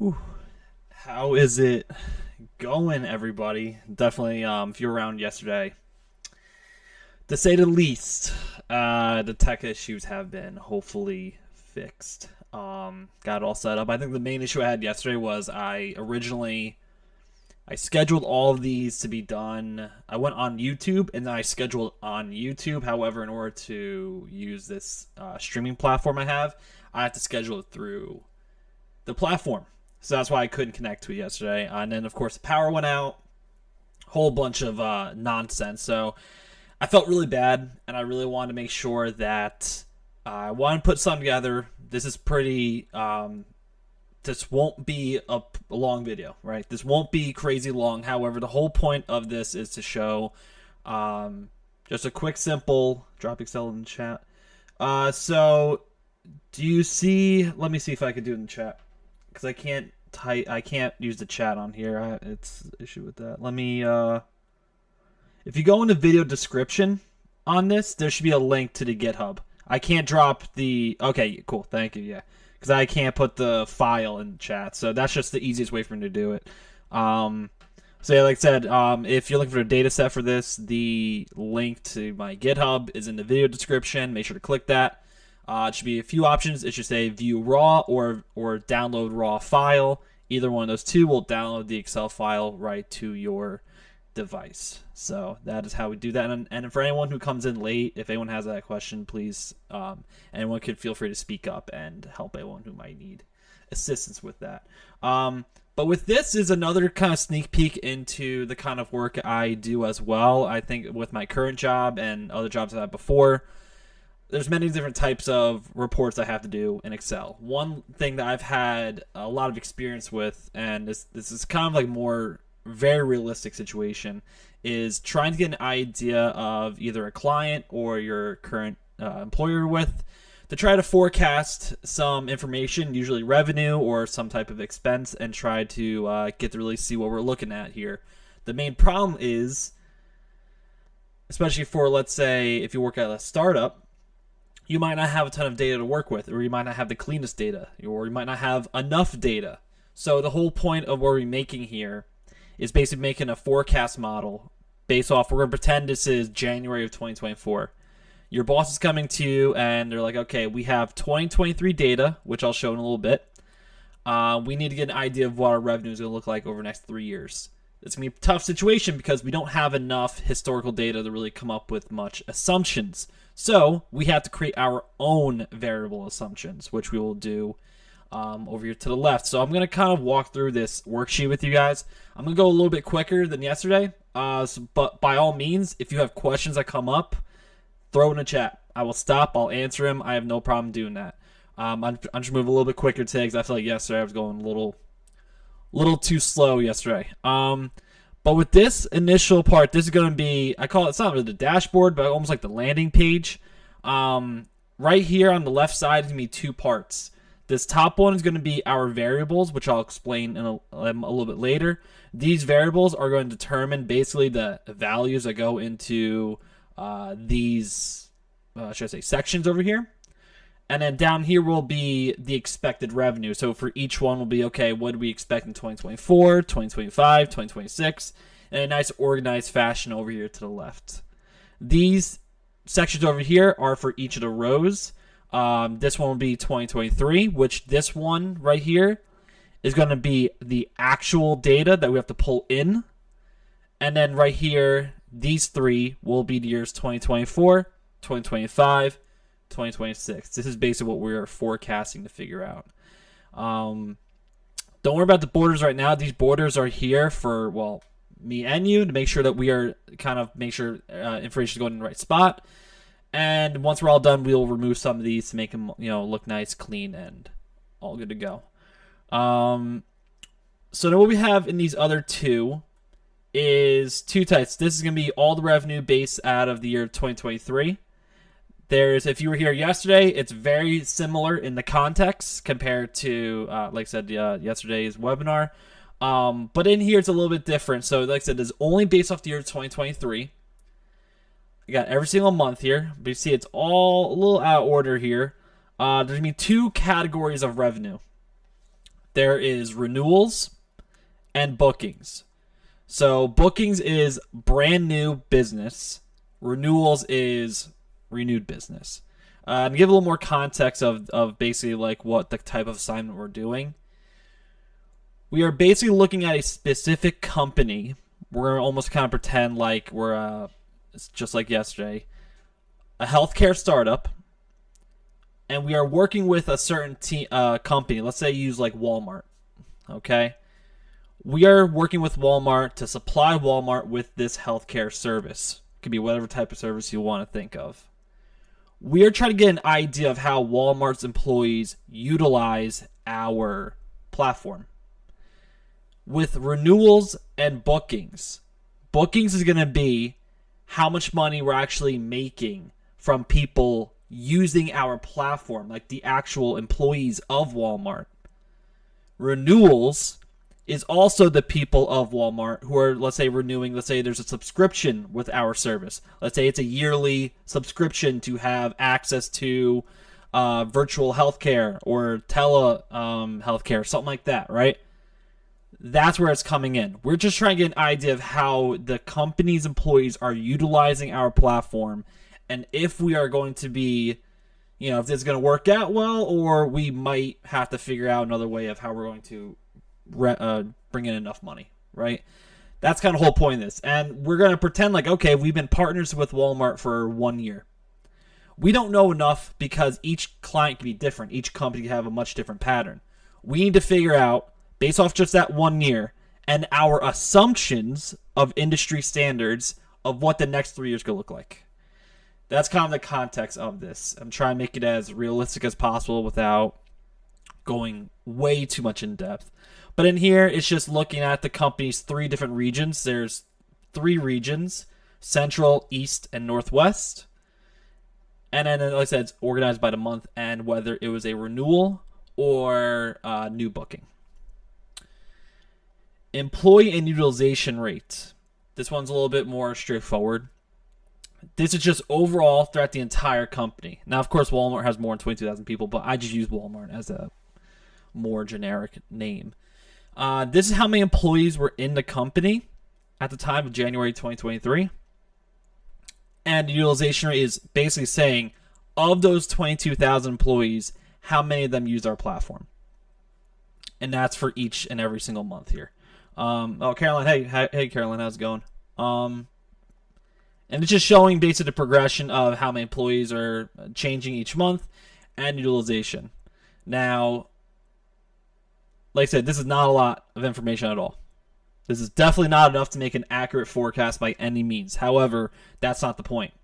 Whew. How is it going, everybody? Definitely, if you were around yesterday, to say the least, the tech issues have been hopefully fixed. Got it all set up. I think the main issue I had yesterday was I scheduled all of these to be done. I went on YouTube and then I scheduled on YouTube. However, in order to use this streaming platform I have to schedule it through the platform. So that's why I couldn't connect to it yesterday. And then, of course, the power went out. Whole bunch of nonsense. So I felt really bad, and I really wanted to make sure that I wanted to put something together. This is pretty. This won't be a long video, right? This won't be crazy long. However, the whole point of this is to show just a quick, simple drop Excel in the chat. So do you see? Let me see if I could do it in the chat because I can't use the chat on here. It's an issue with that. Let me if you go in the video description on this, there should be a link to the GitHub. I can't drop the okay, cool, thank you, yeah. Because I can't put the file in the chat. So that's just the easiest way for me to do it. So yeah, like I said, if you're looking for a data set for this, the link to my GitHub is in the video description. Make sure to click that. It should be a few options. It should say view raw or download raw file. Either one of those two will download the Excel file right to your device. So that is how we do that. And for anyone who comes in late, if anyone has that question, please, anyone could feel free to speak up and help anyone who might need assistance with that. But with this is another kind of sneak peek into the kind of work I do as well. I think with my current job and other jobs I had before, there's many different types of reports I have to do in Excel. One thing that I've had a lot of experience with, and this is kind of like more very realistic situation, is trying to get an idea of either a client or your current employer with, to try to forecast some information, usually revenue or some type of expense, and try to get to really see what we're looking at here. The main problem is, especially for, let's say, if you work at a startup, you might not have a ton of data to work with, or you might not have the cleanest data, or you might not have enough data. So the whole point of what we're making here is basically making a forecast model based off, we're going to pretend this is January of 2024. Your boss is coming to you and they're like, okay, we have 2023 data, which I'll show in a little bit. We need to get an idea of what our revenue is going to look like over the next 3 years. It's going to be a tough situation because we don't have enough historical data to really come up with much assumptions. So we have to create our own variable assumptions, which we will do over here to the left. So I'm going to kind of walk through this worksheet with you guys. I'm going to go a little bit quicker than yesterday. But by all means, if you have questions that come up, throw in the chat. I will stop. I'll answer them. I have no problem doing that. I'm just moving a little bit quicker today because I feel like yesterday I was going a little too slow yesterday. But with this initial part, this is going to be, I call it, it's not really the dashboard, but almost like the landing page. Right here on the left side is going to be two parts. This top one is going to be our variables, which I'll explain in a little bit later. These variables are going to determine basically the values that go into these, should I say, sections over here. And then down here will be the expected revenue. So for each one will be, okay, what do we expect in 2024, 2025, 2026, in a nice organized fashion over here to the left. These sections over here are for each of the rows. This one will be 2023, which this one right here is going to be the actual data that we have to pull in. And then right here, these three will be the years 2024, 2025, 2026. This is basically what we're forecasting to figure out. Don't worry about the borders right now. These borders are here for, well, me and you to make sure that we are kind of make sure information is going in the right spot. And once we're all done, we'll remove some of these to make them, look nice, clean, and all good to go. So now what we have in these other two is two types. This is going to be all the revenue based out of the year 2023. If you were here yesterday, it's very similar in the context compared to, like I said, yesterday's webinar. But in here, it's a little bit different. So like I said, it's only based off the year 2023. You got every single month here, but you see it's all a little out of order here. There's going to be two categories of revenue. there is renewals and bookings. So bookings is brand new business. Renewals is renewed business. To give a little more context of basically like what the type of assignment we're doing, we are basically looking at a specific company. We're almost kind of pretend like we're it's just like yesterday, a healthcare startup, and we are working with a certain company. Let's say you use like Walmart. Okay, we are working with Walmart to supply Walmart with this healthcare service. It could be whatever type of service you want to think of. We are trying to get an idea of how Walmart's employees utilize our platform. With renewals and bookings, bookings is going to be how much money we're actually making from people using our platform, like the actual employees of Walmart. Renewals is also the people of Walmart who are, let's say, renewing. Let's say there's a subscription with our service. Let's say it's a yearly subscription to have access to virtual healthcare or tele healthcare, something like that, right? That's where it's coming in. We're just trying to get an idea of how the company's employees are utilizing our platform, and if we are going to be, if this is going to work out well, or we might have to figure out another way of how we're going to bring in enough money, right? That's kind of the whole point of this. And we're going to pretend like, okay, we've been partners with Walmart for 1 year. We don't know enough because each client can be different. Each company can have a much different pattern. We need to figure out, based off just that 1 year, and our assumptions of industry standards of what the next 3 years could look like. That's kind of the context of this. I'm trying to make it as realistic as possible without going way too much in depth. But in here, it's just looking at the company's 3 different regions. There's 3 regions: Central, East, and Northwest. And then, like I said, it's organized by the month and whether it was a renewal or new booking. Employee and utilization rate. This one's a little bit more straightforward. This is just overall throughout the entire company. Now, of course, Walmart has more than 22,000 people, but I just use Walmart as a more generic name. This is how many employees were in the company at the time of January 2023. And the utilization rate is basically saying, of those 22,000 employees, how many of them use our platform. And that's for each and every single month here. Caroline, hey, Caroline, how's it going? And it's just showing basically the progression of how many employees are changing each month and utilization. Now, like I said, this is not a lot of information at all. This is definitely not enough to make an accurate forecast by any means. However, that's not the point.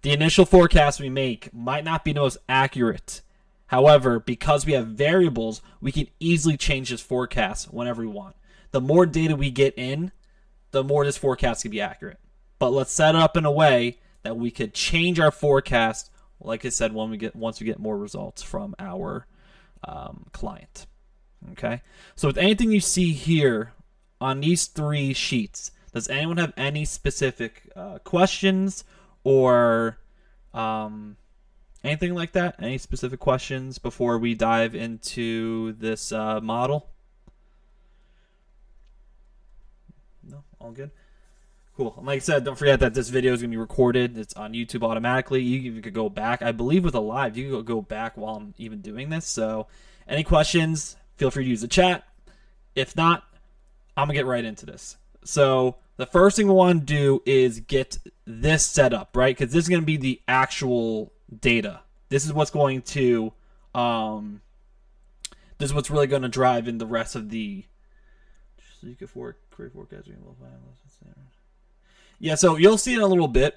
The initial forecast we make might not be the most accurate. However, because we have variables, we can easily change this forecast whenever we want. The more data we get in, the more this forecast can be accurate. But let's set it up in a way that we could change our forecast, like I said, once we get more results from our client. Okay? So with anything you see here on these 3 sheets, does anyone have any specific questions or anything like that? Any specific questions before we dive into this model? No? All good? Cool. And like I said, don't forget that this video is going to be recorded. It's on YouTube automatically. You could go back. I believe with a live, you can go back while I'm even doing this. So any questions, feel free to use the chat. If not, I'm going to get right into this. So the first thing we want to do is get this set up, right? Because this is going to be the actual data. This is what's going to, this is what's really going to drive in the rest of the, so you could create forecasting. Yeah, so you'll see in a little bit.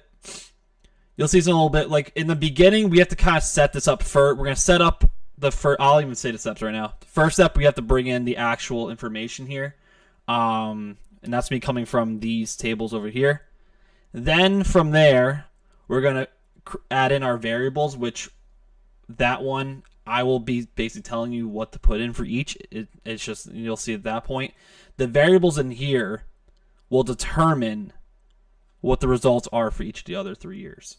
You'll see this in a little bit. Like in the beginning, we have to kind of set this up first. We're going to set up the first. I'll even say the steps right now. The first step, we have to bring in the actual information here. And that's me coming from these tables over here. Then from there, we're going to add in our variables, which that one, I will be basically telling you what to put in for each. It's just, you'll see at that point. The variables in here will determine what the results are for each of the other 3 years.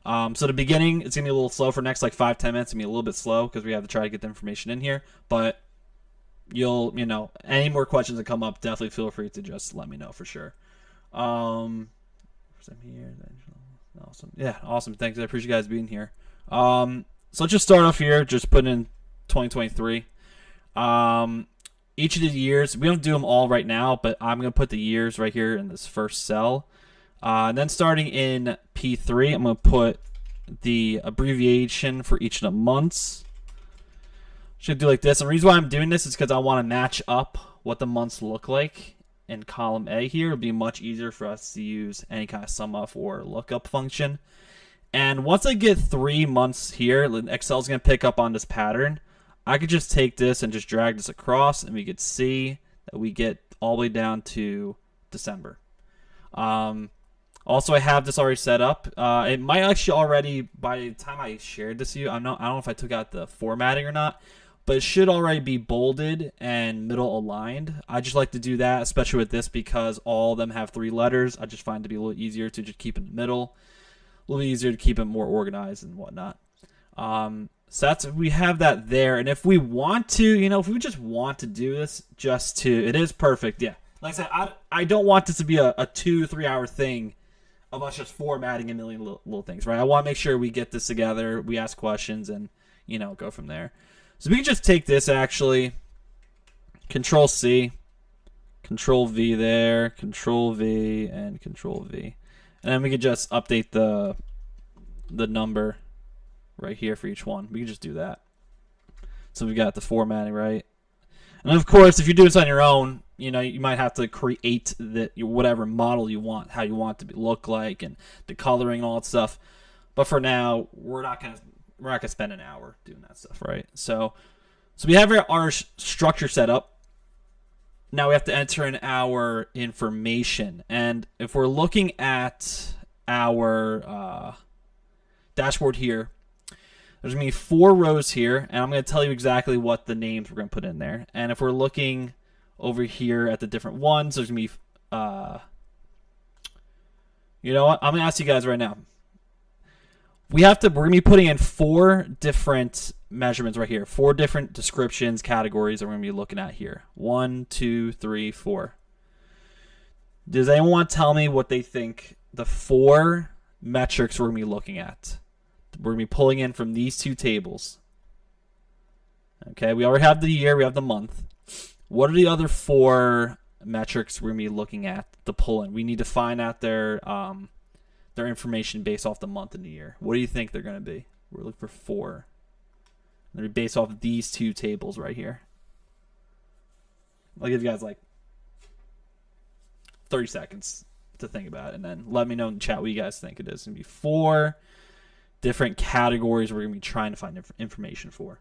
So the beginning, it's going to be a little slow for next like 5-10 minutes. It's going to be a little bit slow because we have to try to get the information in here. But you'll, any more questions that come up, definitely feel free to just let me know for sure. I'm here. Awesome. Yeah, awesome. Thanks. I appreciate you guys being here. So let's just start off here. Just put in 2023. Each of the years, we don't do them all right now, but I'm going to put the years right here in this first cell. And then starting in P3, I'm going to put the abbreviation for each of the months. Should do like this. And the reason why I'm doing this is because I want to match up what the months look like in column A here. It'll be much easier for us to use any kind of sum up or lookup function. And once I get 3 months here, Excel's going to pick up on this pattern. I could just take this and just drag this across, and we could see that we get all the way down to December. Also, I have this already set up. It might actually already, by the time I shared this to you, I don't know if I took out the formatting or not, but it should already be bolded and middle aligned. I just like to do that, especially with this, because all of them have 3 letters. I just find it to be a little easier to just keep it in the middle, a little easier to keep it more organized and whatnot. So we have that there, and if we want to, if we just want to do this, it is perfect, yeah. Like I said, I don't want this to be a 2-3 hour thing of us just formatting a million little things, right? I want to make sure we get this together, we ask questions, and, go from there. So we can just take this, actually, Control-C, Control-V there, Control-V, and Control-V. And then we could just update the number right here for each one. We can just do that. So we got the formatting right. And of course, if you do this on your own, you might have to create whatever model you want, how you want it to look like, and the coloring and all that stuff. But for now, we're not gonna spend an hour doing that stuff, right? So we have our structure set up. Now we have to enter in our information, and if we're looking at our dashboard here, there's going to be 4 rows here, and I'm going to tell you exactly what the names we're going to put in there. And if we're looking over here at the different ones, there's going to be, you know what? I'm going to ask you guys right now. We're going to be putting in 4 different measurements right here, 4 different descriptions, categories that we're going to be looking at here. 1, 2, 3, 4. Does anyone want to tell me what they think the 4 metrics we're going to be looking at? We're going to be pulling in from these 2 tables. Okay, we already have the year, we have the month. What are the other 4 metrics we're going to be looking at to pull in? We need to find out their information based off the month and the year. What do you think they're going to be? We're looking for 4. They're based off of these 2 tables right here. I'll give you guys like 30 seconds to think about it, and then let me know in the chat what you guys think it is. It's going to be 4 different categories we're going to be trying to find information for.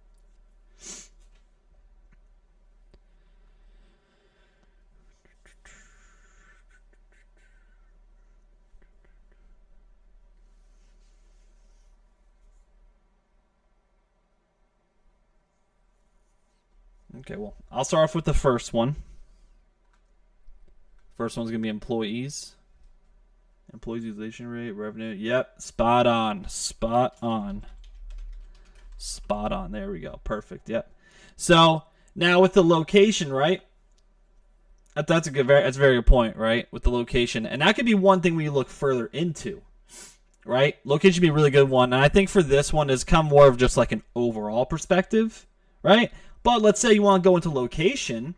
Okay, well, I'll start off with the first one. First one's going to be employees. Employees utilization rate, revenue. Yep, spot on. Spot on. Spot on. There we go. Perfect. Yep. So now with the location, right? That's a very good point, right? With the location. And that could be one thing we look further into, right? Location should be a really good one. And I think for this one, it's kind of more of just like an overall perspective, right? But let's say you want to go into location.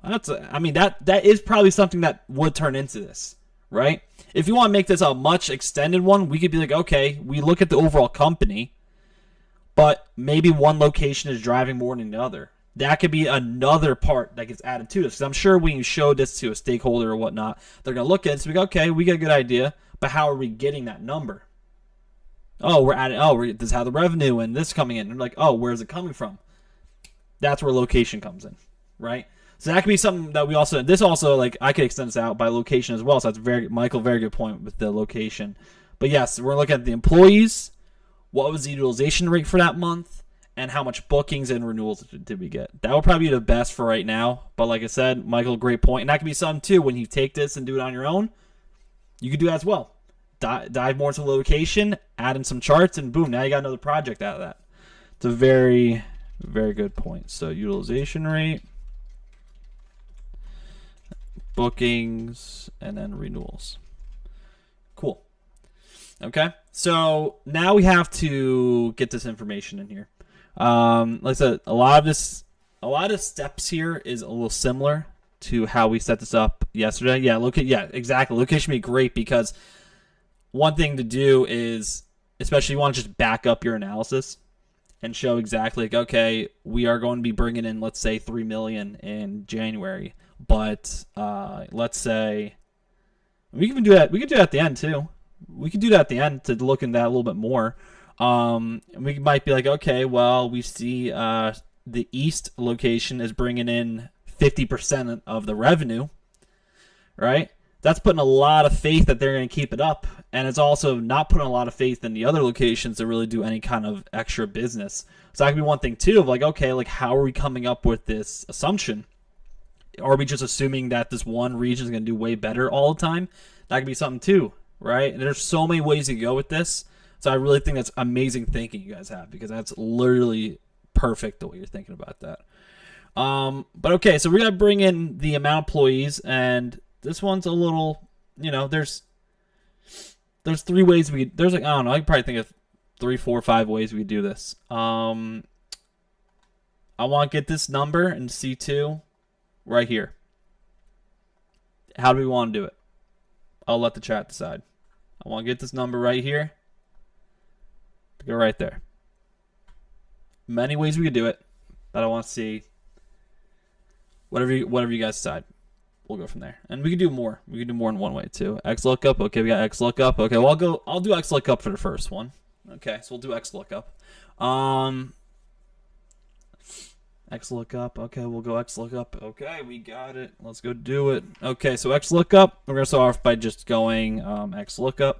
That is probably something that would turn into this, right? If you want to make this a much extended one, we could be like, okay, we look at the overall company, but maybe one location is driving more than the other. That could be another part that gets added to this. Because I'm sure when you show this to a stakeholder or whatnot, they're going to look at it and be like, okay, we got a good idea, but how are we getting that number? Oh, this is how the revenue and this coming in. And they're like, oh, where's it coming from? That's where location comes in, right? So that could be something that we also, I could extend this out by location as well. So that's very good point with the location. But yes, we're looking at the employees. What was the utilization rate for that month? And how much bookings and renewals did we get? That would probably be the best for right now. But like I said, Michael, great point. And that could be something too, when you take this and do it on your own, you could do that as well. Dive more into location, add in some charts, and boom, now you got another project out of that. It's a very, very good point. So utilization rate. bookings, and then renewals. Cool. Okay, so now we have to get this information in here. Like I said, a lot of steps here is a little similar to how we set this up yesterday. Yeah, exactly. Location would be great because one thing to do is, especially you want to just back up your analysis and show exactly like, okay, we are going to be bringing in, let's say, 3 million in January, but let's say we can do that. We could do that at the end too. We could do that at the end to look into that a little bit more. We might be like, okay, well, we see the East location is bringing in 50% of the revenue, right? That's putting a lot of faith that they're going to keep it up. And it's also not putting a lot of faith in the other locations to really do any kind of extra business. So that could be one thing too of like, okay, like how are we coming up with this assumption? Are we just assuming that this one region is going to do way better all the time? That could be something too, right? And there's so many ways to go with this. So I really think that's amazing thinking you guys have, because that's literally perfect the way you're thinking about that. But okay, so we're going to bring in the amount of employees, and this one's a little, there's 3 ways there's like, I don't know, I could probably think of 3, 4, 5 ways we could do this. I want to get this number in C2 right here. How do we want to do it? I'll let the chat decide. I want to get this number right here. Go right there. Many ways we could do it, but I want to see whatever you guys decide. We'll go from there, and we can do more. We can do more in one way too. XLOOKUP. Okay, we got XLOOKUP. Okay, well I'll do XLOOKUP for the first one. Okay, so we'll do XLOOKUP. XLOOKUP. Okay, we'll go XLOOKUP. Okay, we got it. Let's go do it. Okay, so XLOOKUP. We're gonna start off by just going XLOOKUP.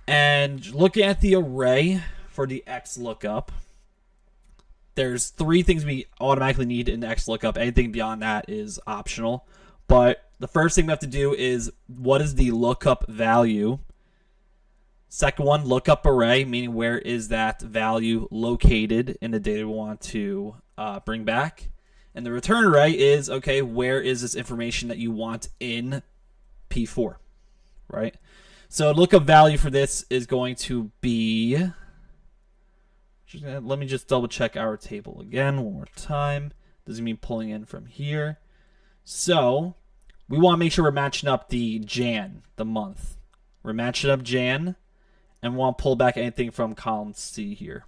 And looking at the array for the XLOOKUP, there's 3 things we automatically need in the XLOOKUP. Anything beyond that is optional. But the first thing we have to do is, what is the lookup value? Second one, lookup array, meaning where is that value located in the data we want to bring back? And the return array is, okay, where is this information that you want in P4, right? So lookup value for this is going to be, let me just double check our table again one more time. Does it mean pulling in from here? So we want to make sure we're matching up the Jan, the month. We're matching up Jan, and we want to pull back anything from column C here.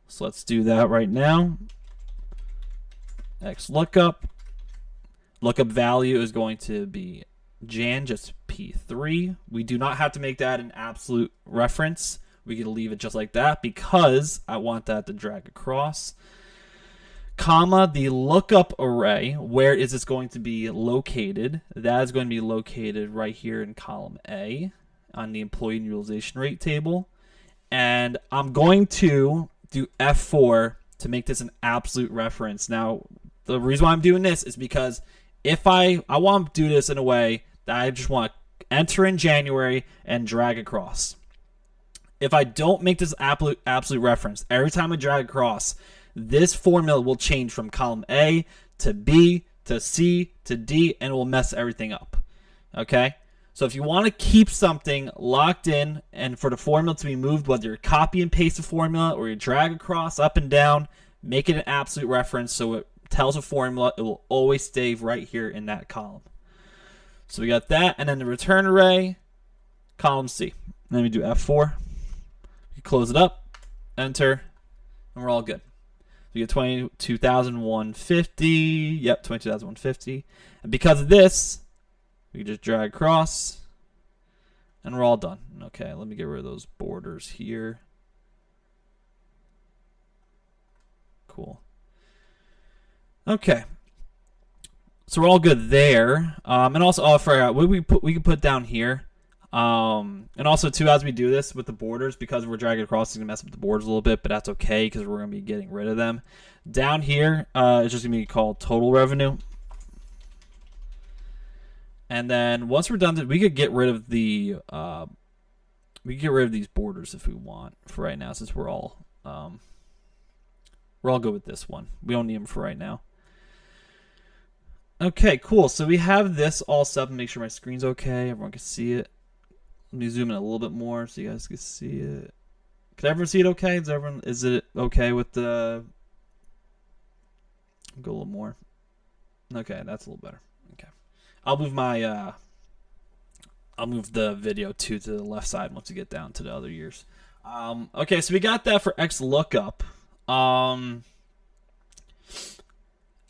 So let's do that right now. XLOOKUP. Lookup value is going to be Jan, just P3. We do not have to make that an absolute reference. We can leave it just like that because I want that to drag across. Comma, the lookup array, where is this going to be located? That is going to be located right here in column A on the employee utilization rate table. And I'm going to do F4 to make this an absolute reference. Now, the reason why I'm doing this is because if I want to do this in a way that I just want to enter in January and drag across. If I don't make this absolute reference, every time I drag across, this formula will change from column A to B to C to D, and it will mess everything up. Okay? So if you want to keep something locked in and for the formula to be moved, whether you copy and paste the formula or you drag across up and down, make it an absolute reference so it tells a formula, it will always stay right here in that column. So we got that, and then the return array, column C. Then we do F4. You close it up, enter, and we're all good. We get 22,150. Yep, 22,150. And because of this, we just drag across, and we're all done. Okay, let me get rid of those borders here. Cool. Okay. So we're all good there. And also, oh, I forgot, we can put down here. And also, too, as we do this with the borders, because we're dragging across, it's going to mess up the borders a little bit, but that's okay because we're going to be getting rid of them. Down here, it's just going to be called total revenue. And then once we're done, we could get rid of the these borders if we want for right now, since we're all good with this one. We don't need them for right now. Okay, cool. So we have this all set up and make sure my screen's okay. Everyone can see it. Let me zoom in a little bit more so you guys can see it. Can everyone see it okay? Is it okay with the... Go a little more. Okay, that's a little better. Okay. I'll move my I'll move the video to the left side once we get down to the other years. Okay, so we got that for XLOOKUP.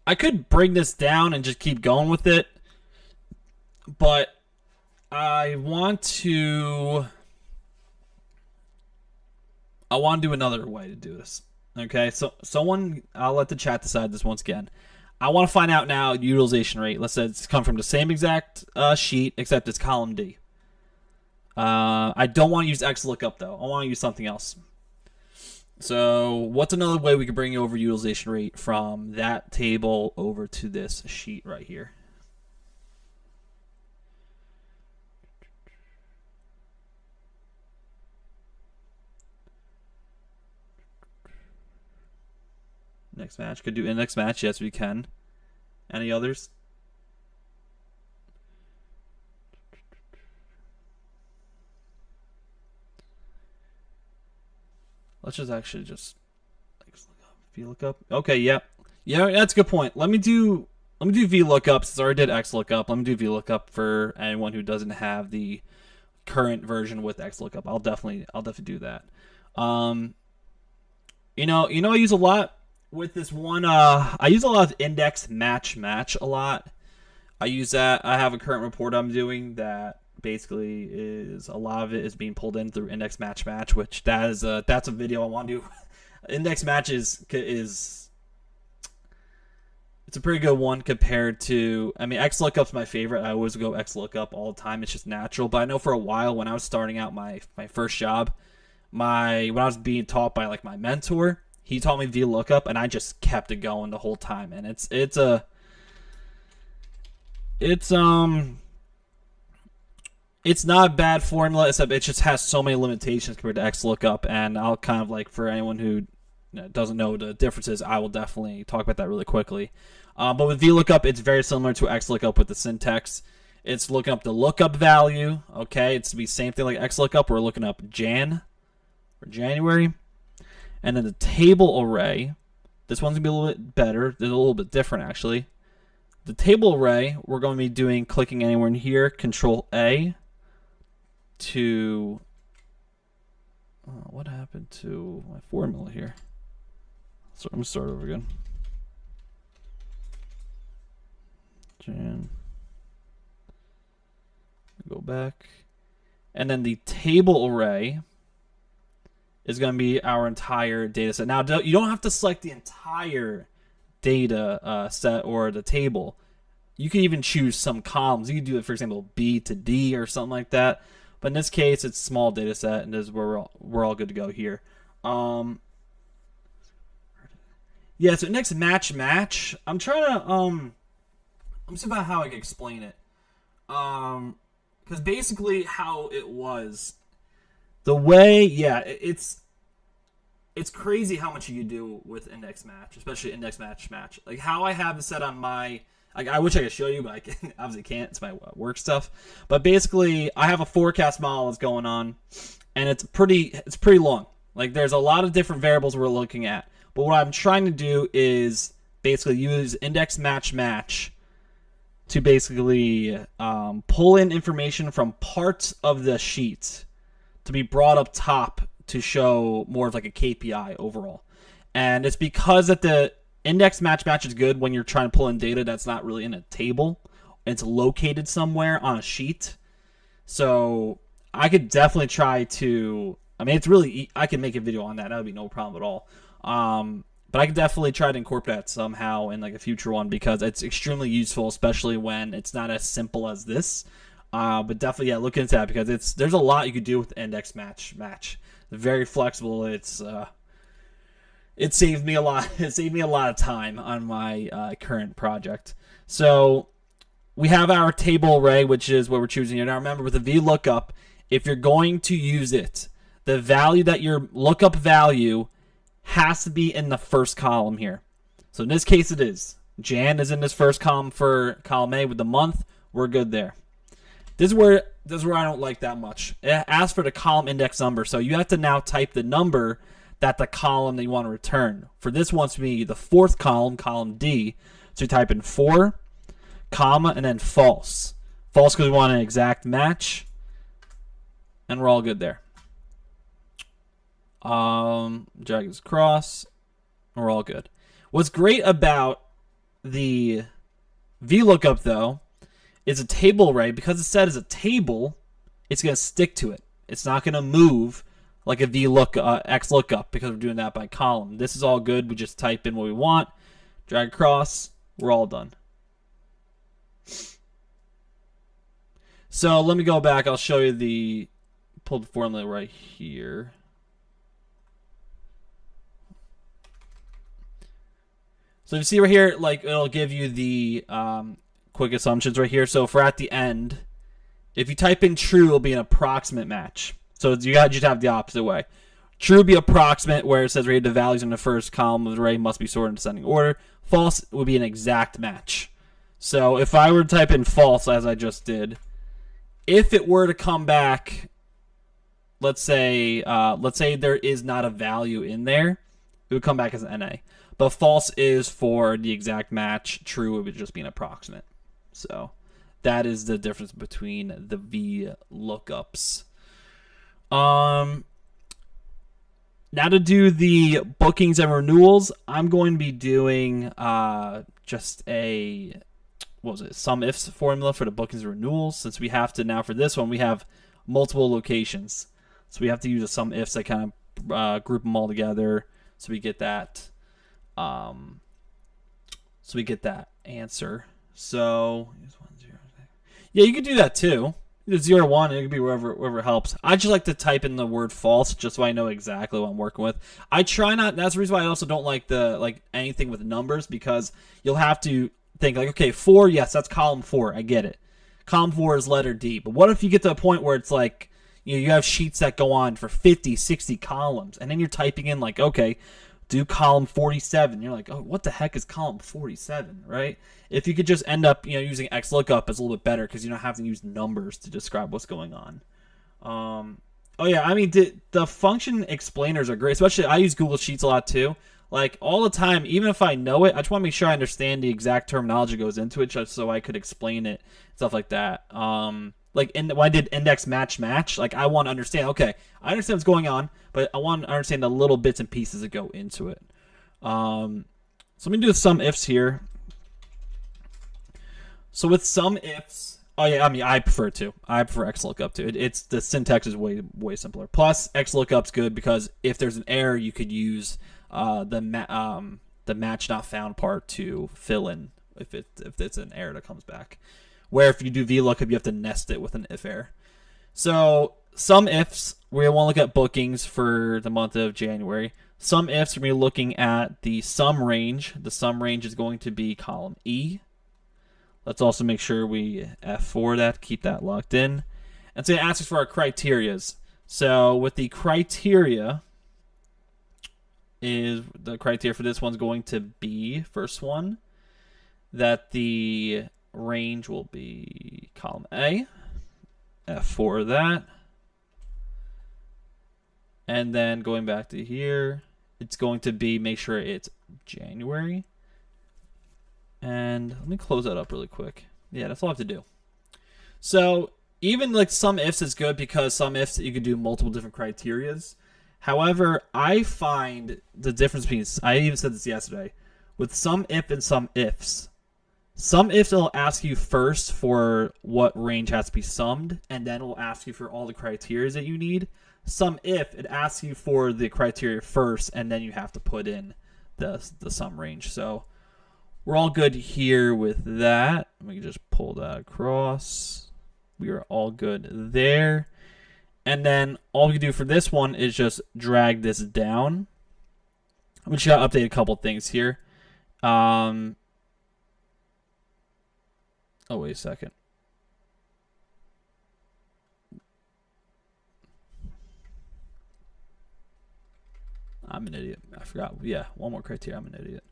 I could bring this down and just keep going with it, but I want to do another way to do this. Okay, so I'll let the chat decide this once again. I want to find out now utilization rate. Let's say it's come from the same exact sheet, except it's column D. I don't want to use XLOOKUP though. I want to use something else. So what's another way we could bring over utilization rate from that table over to this sheet right here? Next match. Could do index match. Yes, we can. Any others? Let's just actually just VLOOKUP. Okay, yeah. Yeah, that's a good point. Let me do VLOOKUP since I already did XLOOKUP. Let me do VLOOKUP for anyone who doesn't have the current version with XLOOKUP. I'll definitely do that. You know I use a lot with this one, I use a lot of index match a lot. I use that. I have a current report I'm doing that basically is a lot of it is being pulled in through index match, which that's a video I want to do. Index match is it's a pretty good one compared to, I mean, XLOOKUP's my favorite. I always go XLOOKUP all the time. It's just natural. But I know for a while when I was starting out my first job, when I was being taught by like my mentor, he taught me VLOOKUP, and I just kept it going the whole time. And it's not a bad formula, except it just has so many limitations compared to XLOOKUP. And I'll kind of like, for anyone who doesn't know the differences, I will definitely talk about that really quickly. But with VLOOKUP, it's very similar to XLOOKUP with the syntax. It's looking up the lookup value. Okay, it's the same thing like XLOOKUP. We're looking up Jan for January. And then the table array, this one's going to be a little bit better. It's a little bit different, actually. The table array, we're going to be doing clicking anywhere in here, Control A to... what happened to my formula here? So I'm going to start over again. Jan. Go back. And then the table array is going to be our entire data set. Now, you don't have to select the entire data set or the table. You can even choose some columns. You can do it, for example, B to D or something like that. But in this case, it's small data set, and this is where we're all good to go here. Yeah, so next match. I'm trying to I'm see about how I can explain it. Because basically how it was, the way, yeah, it's crazy how much you do with index match, especially index match. Like how I have it set on my, like, I wish I could show you, but I obviously can't. It's my work stuff. But basically, I have a forecast model that's going on, and it's pretty long. Like there's a lot of different variables we're looking at. But what I'm trying to do is basically use index match to basically pull in information from parts of the sheet to be brought up top to show more of like a KPI overall. And it's because that the index match is good when you're trying to pull in data that's not really in a table. It's located somewhere on a sheet. So I could definitely try to, I mean, it's really, I can make a video on that. That would be no problem at all. But I could definitely try to incorporate that somehow in like a future one, because it's extremely useful, especially when it's not as simple as this. But definitely, yeah, look into that, because there's a lot you could do with index match. It's very flexible. It saved me a lot. It saved me a lot of time on my current project. So we have our table array, which is what we're choosing here. Now remember, with the VLOOKUP, if you're going to use it, the value that your lookup value has to be in the first column here. So in this case, it is. Jan is in this first column for column A with the month. We're good there. This is where I don't like that much. It asks for the column index number, so you have to now type the number that the column that you want to return. For this one to be the fourth column, column D. So you type in 4, comma, and then false. False because we want an exact match, and we're all good there. Drag this across, and we're all good. What's great about the VLOOKUP though is a table array. Because it's set as a table, it's going to stick to it. It's not going to move like a XLOOKUP because we're doing that by column. This is all good. We just type in what we want, drag across, we're all done. So let me go back. I'll show you pull the formula right here. So you see right here, like it'll give you the quick assumptions right here. So for at the end, if you type in true, it'll be an approximate match. So you got to have the opposite way. True would be approximate, where it says right here, the values in the first column of the array must be sorted in descending order. False would be an exact match. So if I were to type in false, as I just did, if it were to come back, let's say there is not a value in there, it would come back as an NA. But false is for the exact match. True would just be an approximate. So that is the difference between the VLOOKUPs. Now to do the bookings and renewals, I'm going to be doing just a sum ifs formula for the bookings and renewals, since we have to now for this one we have multiple locations, so we have to use a sum ifs that kind of group them all together, so we get that answer. So yeah, you could do that too. 0, 1, it could be wherever helps. I just like to type in the word false just so I know exactly what I'm working with. I try not. That's the reason why I also don't like anything with numbers, because you'll have to think like, okay, 4, yes, that's column 4. I get it. Column 4 is letter D. But what if you get to a point where it's like, you have sheets that go on for 50, 60 columns, and then you're typing in like, okay, do column 47. You're like, oh, what the heck is column 47, right? If you could just end up, using XLOOKUP, it's a little bit better because you don't have to use numbers to describe what's going on. Oh yeah, I mean, the function explainers are great. Especially, I use Google Sheets a lot too. Like all the time, even if I know it, I just want to make sure I understand the exact terminology that goes into it, just so I could explain it, stuff like that. Like when I did index match, like I want to understand. Okay, I understand what's going on, but I want to understand the little bits and pieces that go into it. So let me do some ifs here. So with some ifs, oh yeah, I mean I prefer XLOOKUP too. It's the syntax is way simpler. Plus XLOOKUP's good because if there's an error, you could use the match not found part to fill in if it's an error that comes back. Where if you do VLOOKUP, you have to nest it with an if error. So some ifs, we want to look at bookings for the month of January. Some ifs, we're going to be looking at the sum range. The sum range is going to be column E. Let's also make sure we F4 that, keep that locked in. And so it asks us for our criterias. So with the criteria, the criteria for this one's going to be, first one, that the range will be column A. F4 that. And then going back to here, it's going to be, make sure it's January. And let me close that up really quick. Yeah, that's all I have to do. So even like some ifs is good because some ifs you can do multiple different criterias. However, I find the difference between, I even said this yesterday, with some if and some ifs. Some ifs it'll ask you first for what range has to be summed, and then it'll ask you for all the criteria that you need. Some if it asks you for the criteria first, and then you have to put in the sum range. So we're all good here with that. Let me just pull that across. We are all good there. And then all we can do for this one is just drag this down. I'm just going to update a couple things here. Oh, wait a second. I'm an idiot. I forgot. Yeah, one more criteria. I'm an idiot.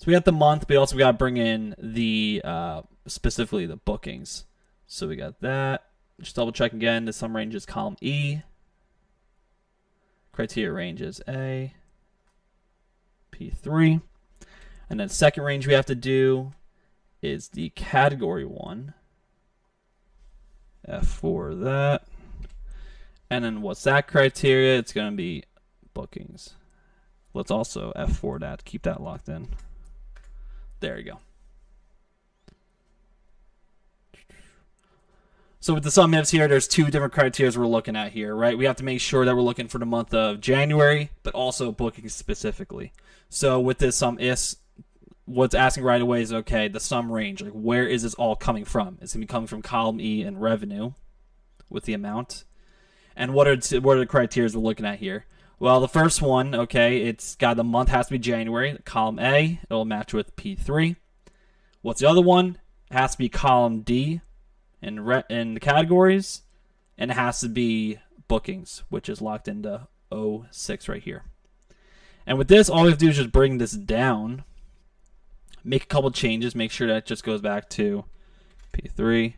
So we got the month, but also we got to bring in the specifically the bookings. So we got that. Just double check again. The sum range is column E. Criteria range is A. P3. And then second range we have to do is the category one. F4 that. And then what's that criteria? It's going to be bookings. Let's also F4 that. Keep that locked in. There you go. So with the sum ifs here, there's two different criteria we're looking at here, right? We have to make sure that we're looking for the month of January, but also bookings specifically. So with this sum ifs, what's asking right away is, okay, the sum range, like where is this all coming from? It's going to be coming from column E and revenue with the amount. And what are the criteria we're looking at here? Well, the first one, okay, it's got the month has to be January. Column A, it'll match with P3. What's the other one? It has to be column D in the categories, and it has to be bookings, which is locked into 06 right here. And with this, all we have to do is just bring this down, make a couple changes, make sure that it just goes back to P3,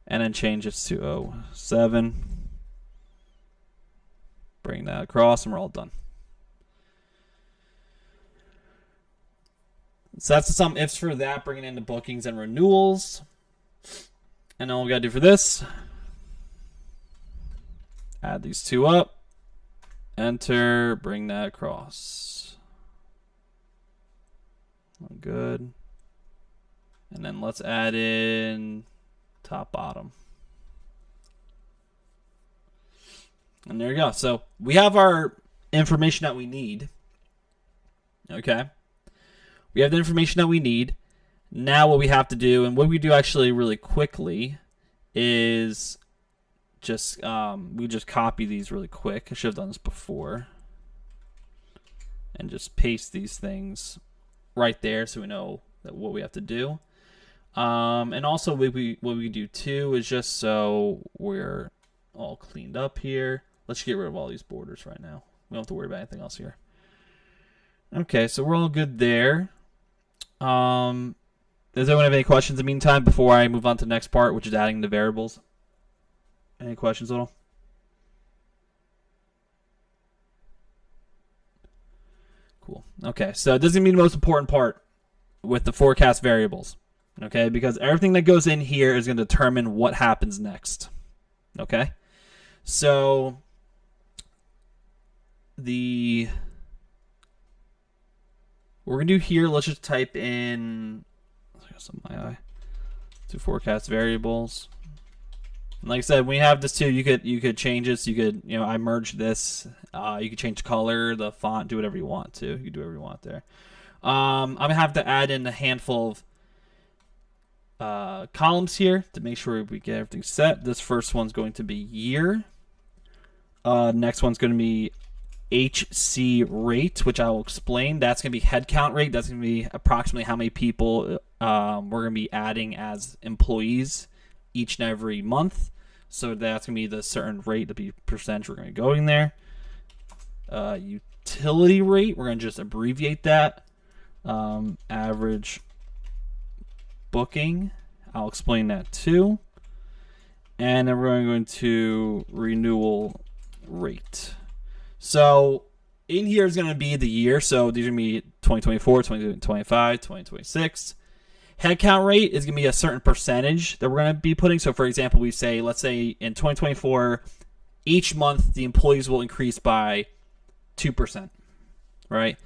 and then change this to 07. Bring that across, and we're all done. So that's the sum ifs for that, bringing in the bookings and renewals. And all we got to do for this, add these two up, enter, bring that across. Good. And then let's add in top, bottom. And there you go. So we have our information that we need. Okay. We have the information that we need. Now what we have to do, and what we do actually really quickly, is just we just copy these really quick. I should have done this before. And just paste these things right there so we know that what we have to do. And also what we do too is just so we're all cleaned up here. Let's get rid of all these borders right now. We don't have to worry about anything else here. Okay, so we're all good there. Does anyone have any questions in the meantime before I move on to the next part, which is adding the variables? Any questions at all? Cool. Okay, so this is going to be the most important part with the forecast variables. Okay, because everything that goes in here is going to determine what happens next. Okay, so we're going to do here, let's just type in to forecast variables. And like I said, when you have this too, you could change this. You could, I merged this. You could change color, the font, do whatever you want to. You can do whatever you want there. I'm gonna have to add in a handful of columns here to make sure we get everything set. This first one's going to be year. Next one's going to be HC rate, which I will explain. That's going to be headcount rate. That's going to be approximately how many people we're going to be adding as employees each and every month. So that's going to be the certain rate, the percentage we're going to be going there. Utility rate, we're going to just abbreviate that. Average booking, I'll explain that too. And then we're going to renewal rate. So in here is going to be the year. So these are going to be 2024, 2025, 2026. Headcount rate is going to be a certain percentage that we're going to be putting. So for example, let's say in 2024, each month the employees will increase by 2%, right?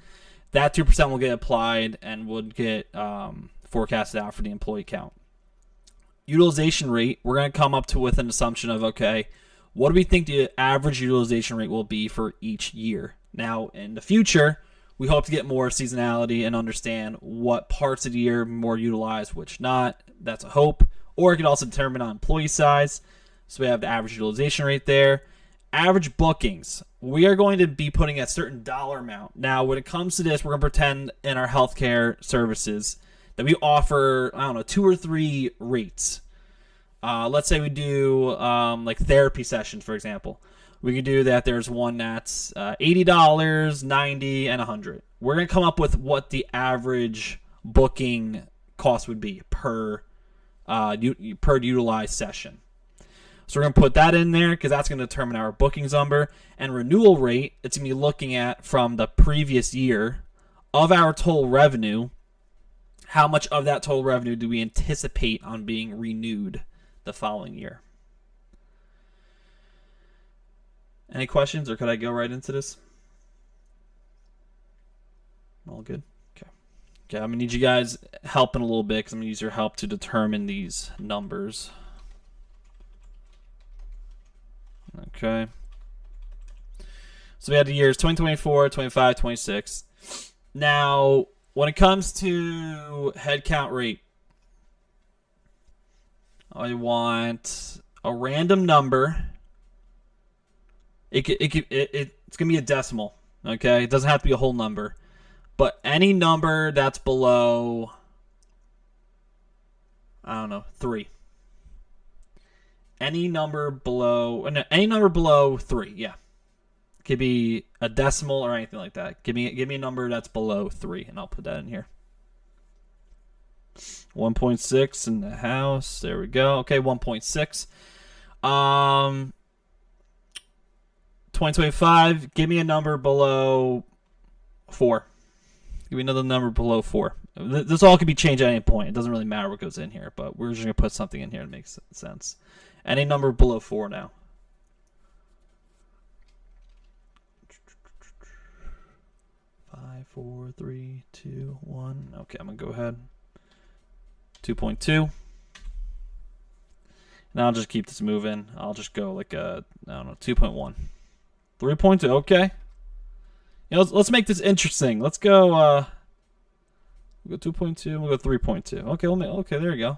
That 2% will get applied and would get forecasted out for the employee count. Utilization rate, we're going to come up with an assumption of, okay, what do we think the average utilization rate will be for each year? Now, in the future, we hope to get more seasonality and understand what parts of the year more utilized, which not. That's a hope. Or it could also determine on employee size. So we have the average utilization rate there. Average bookings. We are going to be putting a certain dollar amount. Now, when it comes to this, we're going to pretend in our healthcare services that we offer, 2 or 3 rates. Let's say we do like therapy sessions, for example. We could do that. There's one that's $80, $90, and $100. We're going to come up with what the average booking cost would be per utilized session. So we're going to put that in there because that's going to determine our bookings number. And renewal rate, it's going to be looking at from the previous year of our total revenue. How much of that total revenue do we anticipate on being renewed the following year? Any questions, or could I go right into this? All good? Okay. Okay, I'm going to need you guys helping a little bit because I'm going to use your help to determine these numbers. Okay. So we had the years 2024, 25, 26. Now, when it comes to headcount rate, I want a random number. It's going to be a decimal, okay? It doesn't have to be a whole number. But any number that's below, I don't know, 3. Any number below 3, yeah. It could be a decimal or anything like that. Give me a number that's below 3, and I'll put that in here. 1.6 in the house. There we go. Okay, 1.6. 2025, give me a number below 4. Give me another number below 4. This all could be changed at any point. It doesn't really matter what goes in here, but we're just going to put something in here that makes sense. Any number below 4 now. 5, 4, 3, 2, 1. Okay, I'm going to go ahead. 2.2. And I'll just keep this moving. I'll just go like a, I don't know, 2.1. 3.2, okay. You know, let's make this interesting. Let's go, we'll go 2.2, we'll go 3.2. Okay, okay, there you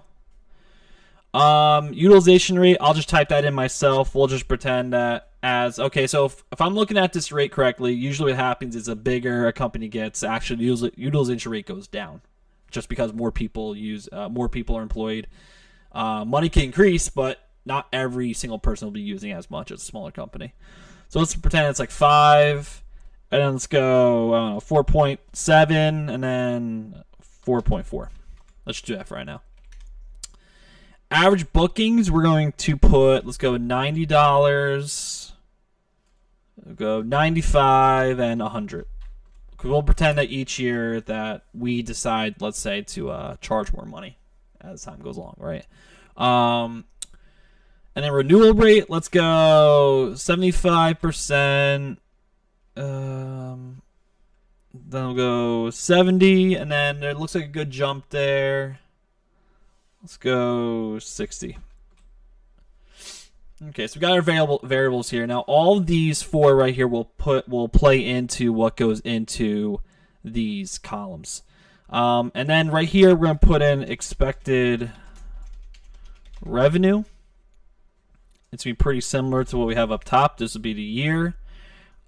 go. Utilization rate, I'll just type that in myself. We'll just pretend that as, okay, so if I'm looking at this rate correctly, usually what happens is a bigger a company gets, actually utilization rate goes down. Just because more people are employed. Money can increase, but not every single person will be using as much as a smaller company. So let's pretend it's like 5, and then let's go, I don't know, 4.7, and then 4.4. Let's do that for right now. Average bookings, we're going to put, let's go $90, we'll go 95, and 100. We'll pretend that each year that we decide, let's say, to charge more money as time goes along, right? And then renewal rate, let's go 75%. Then we'll go 70, and then it looks like a good jump there. Let's go 60. Okay, so we got our variables here. Now all these 4 right here will play into what goes into these columns. And then right here we're going to put in expected revenue. It's going to be pretty similar to what we have up top. This will be the year.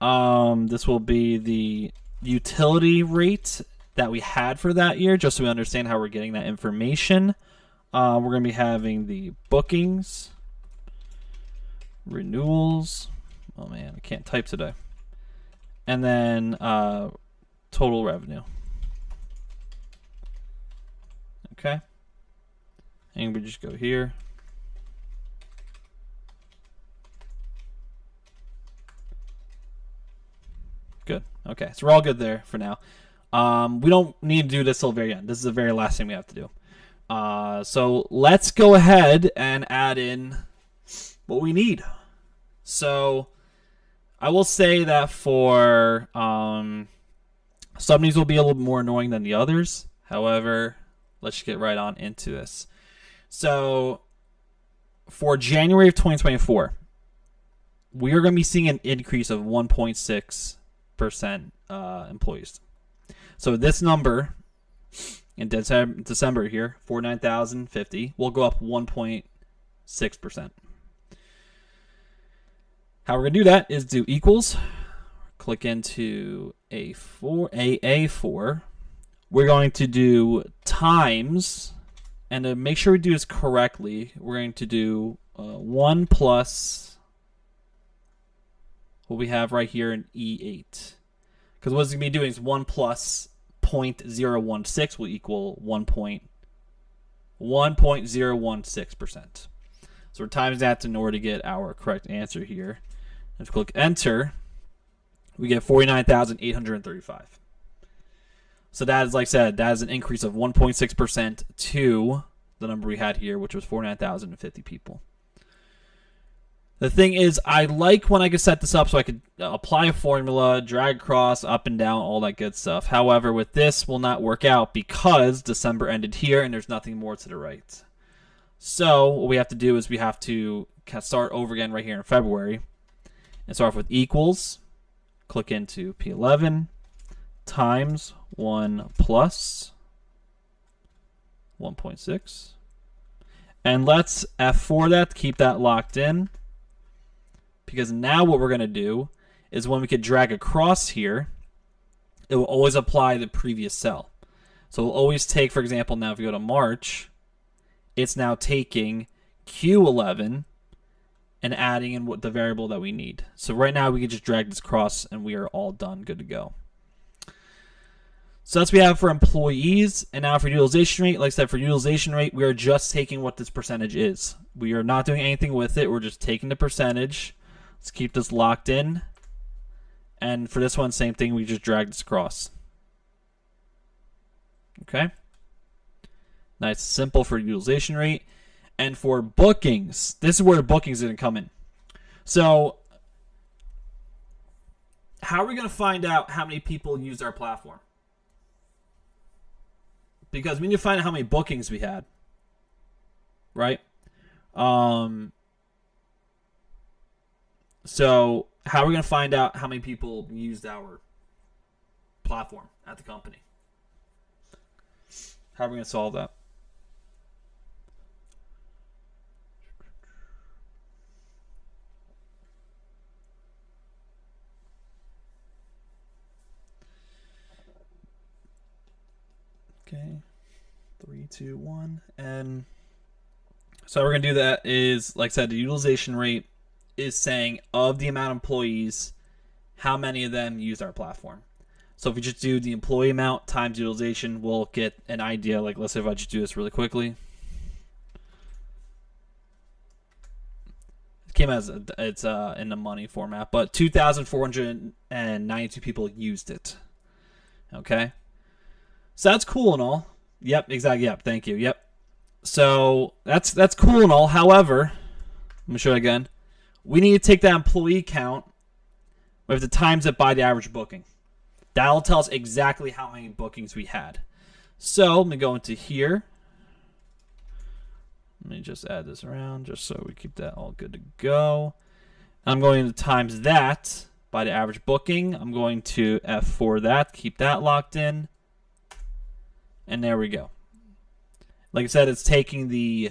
This will be the utility rate that we had for that year, just so we understand how we're getting that information. We're going to be having the bookings, renewals. Oh man, I can't type today. And then total revenue. Okay. And we just go here. Good. Okay, so we're all good there for now. We don't need to do this till the very end. This is the very last thing we have to do. So let's go ahead and add in what we need. So I will say that for some of these will be a little bit more annoying than the others. However, let's just get right on into this. So for January of 2024, we are going to be seeing an increase of 1.6% employees. So this number in December here, 49,050, will go up 1.6%. How we're going to do that is do equals. Click into AA4. We're going to do times, and to make sure we do this correctly, we're going to do 1 plus what we have right here in E8. Because what it's going to be doing is 1 plus 1.016 will equal 1.016%. So we're times that in order to get our correct answer here. If we click enter, we get 49,835. So that is, like I said, that is an increase of 1.6% to the number we had here, which was 49,050 people. The thing is, I like when I could set this up so I could apply a formula, drag across, up and down, all that good stuff. However, with this will not work out because December ended here and there's nothing more to the right. So what we have to do is we have to start over again right here in February and start off with equals. Click into P11 times 1 plus 1.6. And let's F4 that to keep that locked in. Because now what we're going to do is when we could drag across here, it will always apply the previous cell. So we'll always take, for example, now if we go to March, it's now taking Q11 and adding in what the variable that we need. So right now we can just drag this across and we are all done, good to go. So that's what we have for employees. And now for utilization rate, like I said, for utilization rate, we are just taking what this percentage is. We are not doing anything with it. We're just taking the percentage. Let's keep this locked in. And for this one, same thing. We just drag this across. Okay. Nice, simple for utilization rate. And for bookings, this is where the bookings are going to come in. So how are we going to find out how many people used our platform? Because we need to find out how many bookings we had. Right? So how are we going to find out how many people used our platform at the company? How are we going to solve that? Okay, 3, 2, 1, and so how we're gonna do that is, like I said, the utilization rate is saying of the amount of employees, how many of them used our platform. So if we just do the employee amount times utilization, we'll get an idea. Like, let's say if I just do this really quickly, it came as it's in the money format, but 2,492 people used it. Okay. So that's cool and all. Yep, exactly. Yep, thank you. Yep. So that's cool and all. However, let me show you again. We need to take that employee count. We have to times it by the average booking. That'll tell us exactly how many bookings we had. So let me go into here. Let me just add this around just so we keep that all good to go. I'm going to times that by the average booking. I'm going to F4 that, keep that locked in. And there we go. Like I said, it's taking the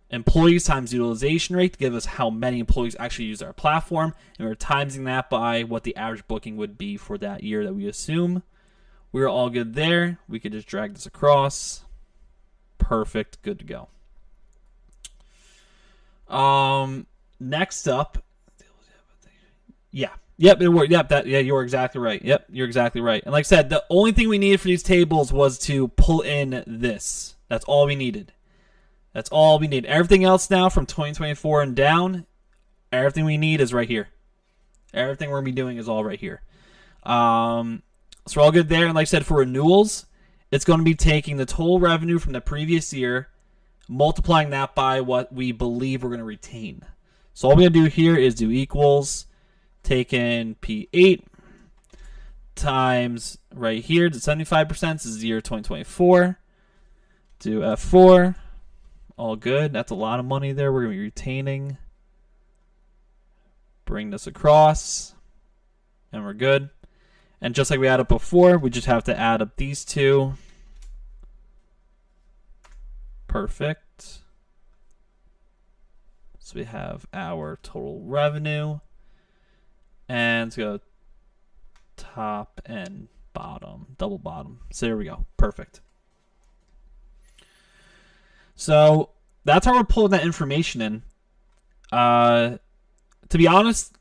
employees times utilization rate to give us how many employees actually use our platform. And we're timesing that by what the average booking would be for that year that we assume. We're all good there. We could just drag this across. Perfect. Good to go. Next up. Yeah. Yep, it worked. Yep, you're exactly right. Yep, you're exactly right. And like I said, the only thing we needed for these tables was to pull in this. That's all we needed. That's all we need. Everything else now from 2024 and down, everything we need is right here. Everything we're going to be doing is all right here. So we're all good there. And like I said, for renewals, it's going to be taking the total revenue from the previous year, multiplying that by what we believe we're going to retain. So all we're going to do here is do equals. Taking P8 times right here to 75%. This is the year 2024. Do F4. All good. That's a lot of money there. We're going to be retaining. Bring this across. And we're good. And just like we added before, we just have to add up these two. Perfect. So we have our total revenue. And let's go top and bottom, double bottom. So there we go. Perfect. So that's how we're pulling that information in. To be honest,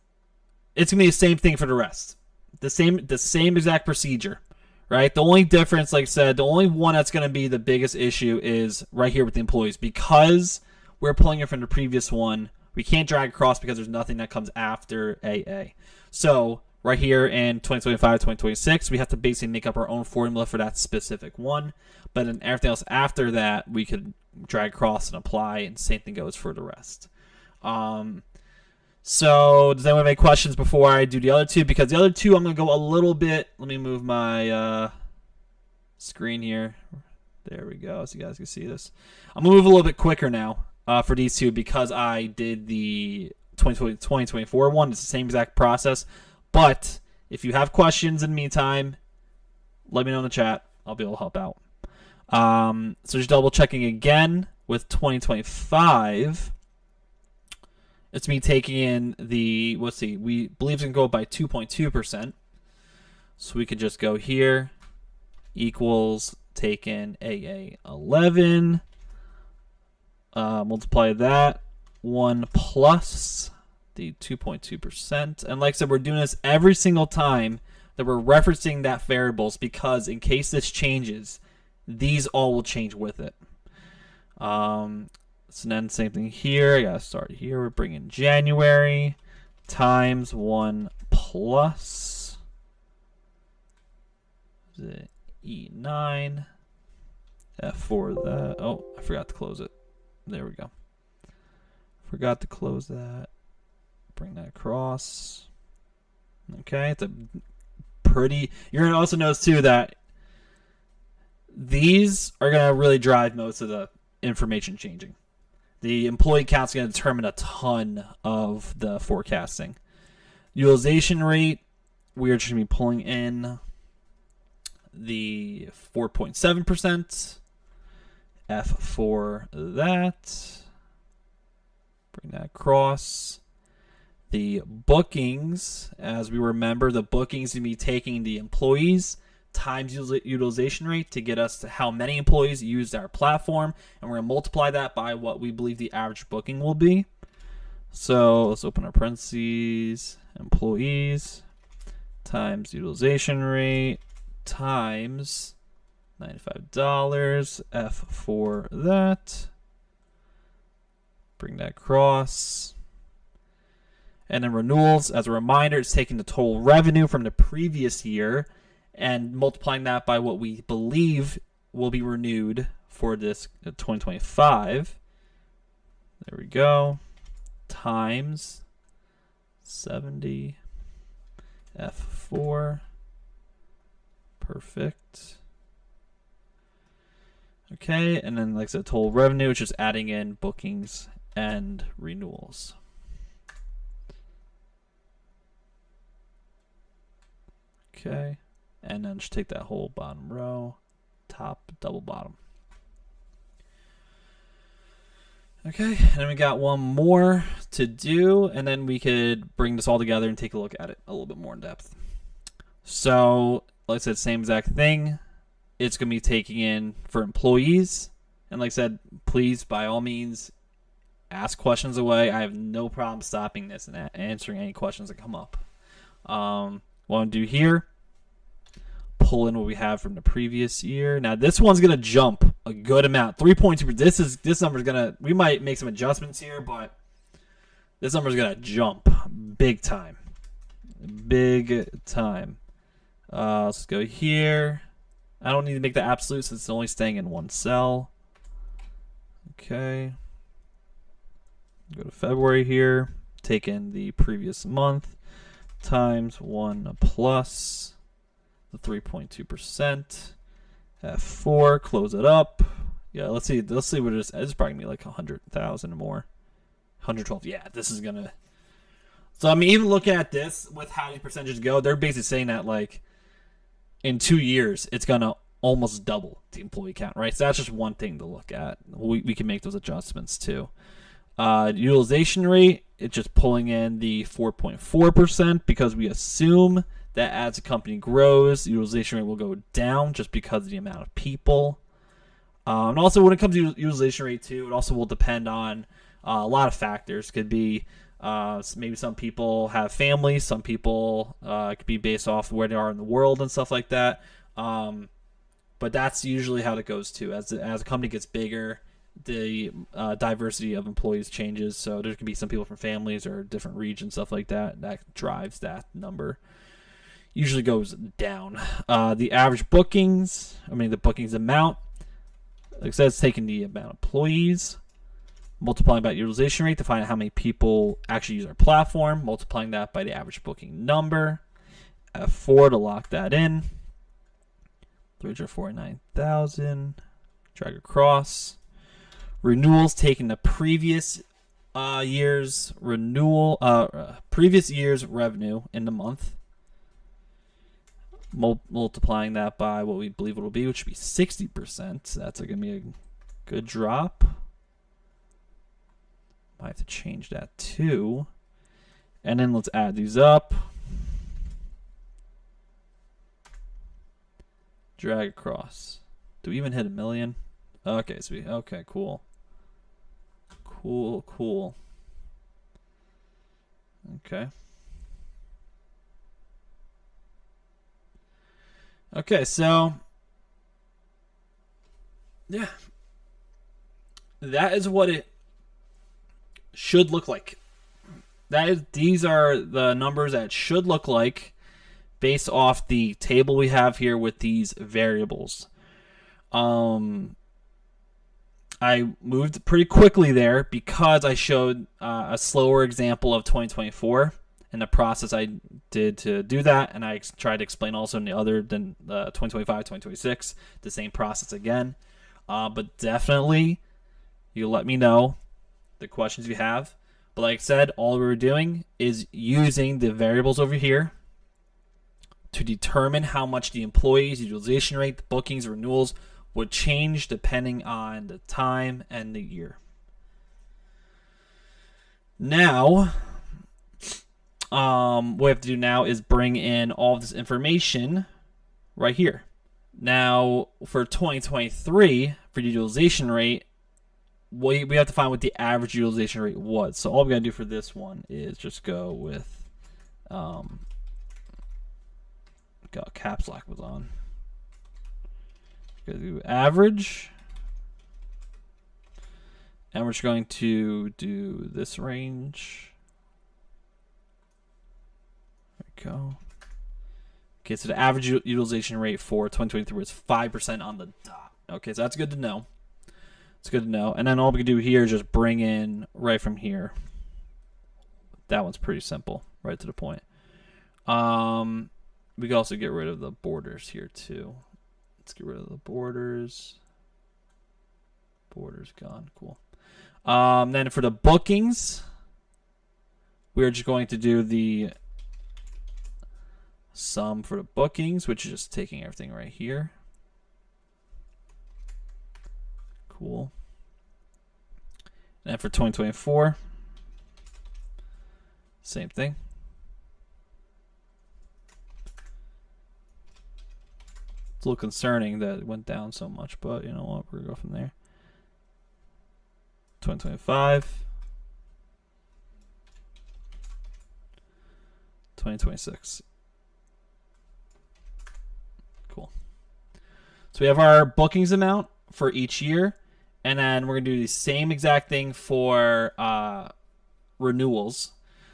it's going to be the same thing for the rest. The same exact procedure, right? The only difference, like I said, the only one that's going to be the biggest issue is right here with the employees. Because we're pulling it from the previous one, we can't drag across because there's nothing that comes after AA. So right here in 2025, 2026, we have to basically make up our own formula for that specific one. But then everything else after that, we could drag across and apply, and same thing goes for the rest. So does anyone have any questions before I do the other two? Because the other two, I'm going to go a little bit. Let me move my screen here. There we go, so you guys can see this. I'm going to move a little bit quicker now for these two because I did the 2024 one. It's the same exact process. But if you have questions in the meantime, let me know in the chat. I'll be able to help out. So just double checking again with 2025. It's me taking in the, let's see, we believe it can go up by 2.2%. So we could just go here, equals, take in AA 11, multiply that, 1 plus the 2.2%. And like I said, we're doing this every single time that we're referencing that variables because in case this changes, these all will change with it. So then same thing here. I gotta start here. We're bringing January times 1 plus the E9 F4 that. Oh, I forgot to close it. There we go. Forgot to close that. Bring that across. Okay, it's a pretty. You're gonna also notice too that these are gonna really drive most of the information changing. The employee count is going to determine a ton of the forecasting. Utilization rate, we are just going to be pulling in the 4.7%. F for that. Bring that across. The bookings, as we remember, the bookings to be taking the employees times utilization rate to get us to how many employees used our platform, and we're going to multiply that by what we believe the average booking will be. So let's open our parentheses, employees times utilization rate times $95, F for that, bring that across. And then renewals, as a reminder, it's taking the total revenue from the previous year and multiplying that by what we believe will be renewed for this 2025. There we go. Times 70 F4. Perfect. Okay, and then like I said, total revenue, which is adding in bookings and renewals. Okay. And then just take that whole bottom row, top, double bottom. Okay, and then we got one more to do, and then we could bring this all together and take a look at it a little bit more in depth. So, like I said, same exact thing. It's going to be taking in for employees. And like I said, please, by all means, ask questions away. I have no problem stopping this and answering any questions that come up. What I'm going to do here, pull in what we have from the previous year. Now this one's gonna jump a good amount. 3.2. This number's gonna. We might make some adjustments here, but this number's gonna jump big time. Big time. Let's go here. I don't need to make the absolute since it's only staying in one cell. Okay. Go to February here. Take in the previous month times 1 plus 3.2%. F4, close it up. Yeah, let's see what it is. It's probably gonna be like 100,000 or more. 112. Yeah, this is gonna. So I mean, even looking at this with how these percentages go, they're basically saying that like in 2 years it's gonna almost double the employee count, right? So that's just one thing to look at. We can make those adjustments too. Utilization rate, it's just pulling in the 4.4% because we assume that as the company grows, utilization rate will go down just because of the amount of people. And also when it comes to utilization rate too, it also will depend on a lot of factors. Could be maybe some people have families, some people it could be based off where they are in the world and stuff like that. But that's usually how it goes too. As a company gets bigger, the diversity of employees changes. So there could be some people from families or different regions, stuff like that. That drives that number. Usually goes down. The average bookings, the bookings amount, like I said, it's taking the amount of employees, multiplying by utilization rate to find out how many people actually use our platform, multiplying that by the average booking number. F4 to lock that in. 349,000. Drag across. Renewals, taking the previous year's previous year's revenue in the month, multiplying that by what we believe it will be, which would be 60%. That's going to be a good drop. Might have to change that too. And then let's add these up. Drag across. Do we even hit 1 million? Okay, okay, cool. Cool. Okay. Okay, so yeah. That is what it should look like. These are the numbers that it should look like based off the table we have here with these variables. I moved pretty quickly there because I showed a slower example of 2024 and the process I did to do that, and I tried to explain also in the other than 2025, 2026, the same process again. But definitely, you let me know the questions you have. But like I said, all we were doing is using the variables over here to determine how much the employees, utilization rate, the bookings, renewals would change depending on the time and the year. Now, what we have to do now is bring in all of this information right here. Now, for 2023, for the utilization rate, we have to find what the average utilization rate was. So all we got to do for this one is just go with, caps lock was on. Go to average. And we're just going to do this range. There we go. Okay, so the average utilization rate for 2023 was 5% on the dot. Okay, so that's good to know. It's good to know. And then all we can do here is just bring in right from here. That one's pretty simple, right to the point. We can also get rid of the borders here too. Let's get rid of the borders. Borders gone. Cool. Then for the bookings, we're just going to do the sum for the bookings, which is just taking everything right here. Cool. And then for 2024, same thing. It's a little concerning that it went down so much, but you know what? We're going to go from there. 2025. 2026. Cool. So we have our bookings amount for each year, and then we're going to do the same exact thing for renewals.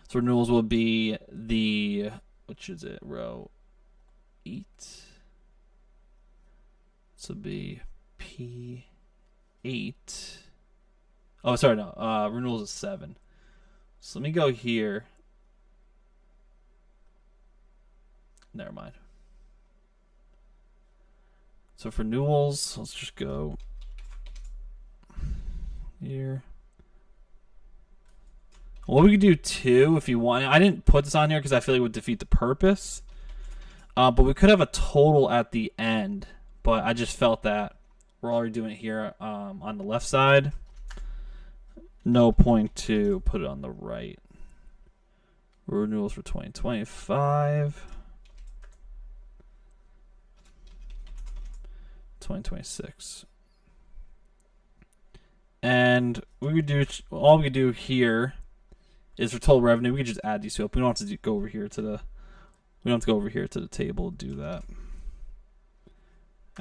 So renewals will be the, which is it, row 8. This will be P8. Oh, sorry, no. Renewals is 7. So let me go here. Never mind. So for renewals, let's just go here. What we could do too, if you want, I didn't put this on here because I feel like it would defeat the purpose. But we could have a total at the end. But I just felt that we're already doing it here on the left side. No point to put it on the right. Renewals for 2025. 2026. And we could do, all we could do here is for total revenue. We could just add these two up. We don't have to go over here to the, we don't have to go over here to the table to do that.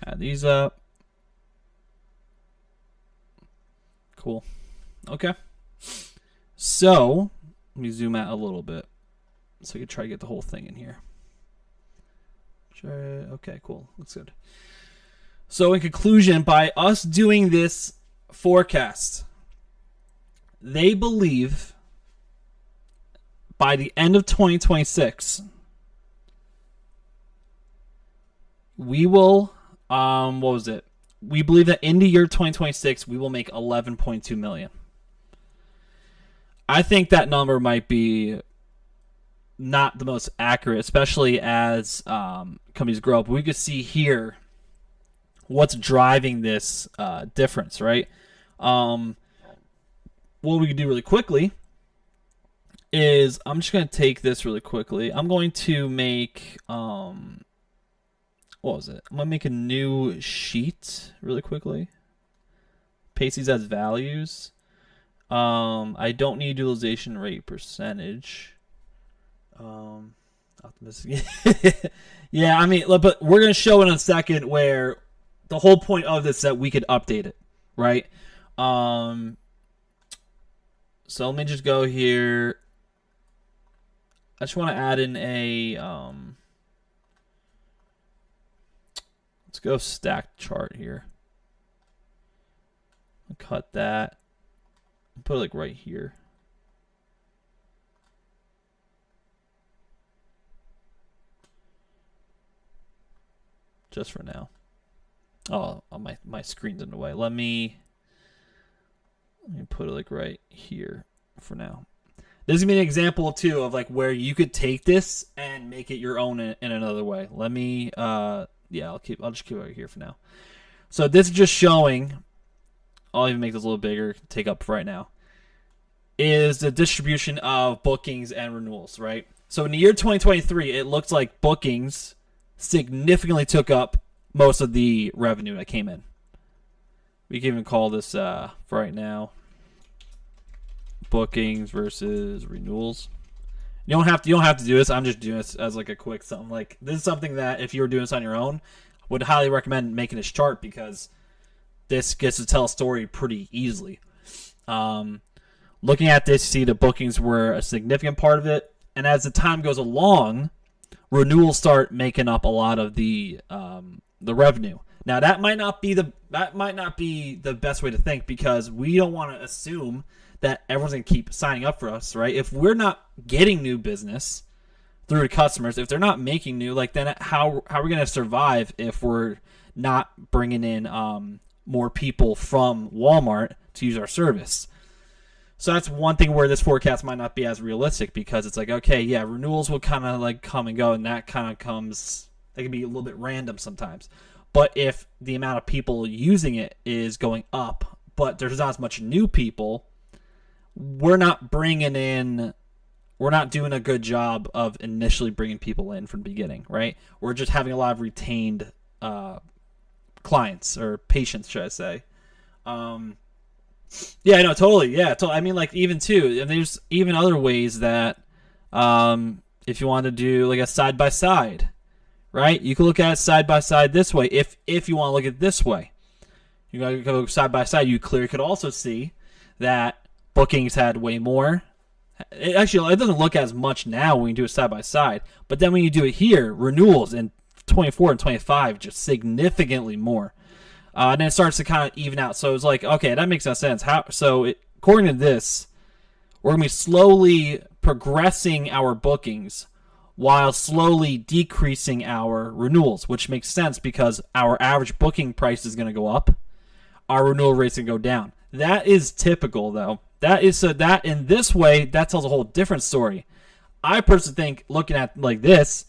Add these up. Cool. Okay. So let me zoom out a little bit so we can try to get the whole thing in here. Okay, cool. Looks good. So in conclusion, by us doing this forecast, they believe by the end of 2026, we will, what was it? We believe that in the year 2026, we will make 11.2 million. I think that number might be not the most accurate, especially as companies grow up. We could see here what's driving this difference, right? What we could do really quickly is I'm just going to take this really quickly. I'm going to make, what was it? I'm going to make a new sheet really quickly. Paste these as values. I don't need utilization rate percentage. Optimistic. Yeah, I mean, but we're going to show in a second where the whole point of this is that we could update it, right? So let me just go here. I just want to add in a, let's go stacked chart here. I'll cut that. Put it like right here. Just for now. Oh, my screen's in the way. Let me put it like right here for now. This is gonna be an example too of like where you could take this and make it your own in another way. Let me yeah, I'll just keep it right here for now. So this is just showing, I'll even make this a little bigger, take up for right now, is the distribution of bookings and renewals, right? So in the year 2023, it looks like bookings significantly took up most of the revenue that came in. We can even call this for right now bookings versus renewals. You don't have to do this. I'm just doing this as like a quick something. Like this is something that if you were doing this on your own, I would highly recommend making this chart because this gets to tell a story pretty easily. Looking at this, you see the bookings were a significant part of it, and as the time goes along, renewals start making up a lot of the revenue. Now that might not be the best way to think because we don't want to assume that everyone's gonna keep signing up for us, right? If we're not getting new business through customers, if they're not making new, like then how are we gonna survive if we're not bringing in more people from Walmart to use our service? So that's one thing where this forecast might not be as realistic because it's like, okay, yeah, renewals will kind of like come and go, and that kind of comes, it can be a little bit random sometimes. But if the amount of people using it is going up, but there's not as much new people, we're not doing a good job of initially bringing people in from the beginning, right? We're just having a lot of retained clients or patients, should I say. Yeah, no, totally. Yeah, I mean, like even too, and there's even other ways that if you want to do like a side by side, right? You can look at it side by side this way. If you want to look at it this way, you gotta go side by side. You clearly could also see that bookings had way more. It doesn't look as much now when you do it side by side, but then when you do it here, renewals in 24 and 25 just significantly more. And then it starts to kind of even out. So it's like, okay, that makes no sense. According to this, we're going to be slowly progressing our bookings while slowly decreasing our renewals, which makes sense because our average booking price is going to go up. Our renewal rates going to go down. That is typical, though. That in this way, that tells a whole different story. I personally think looking at like this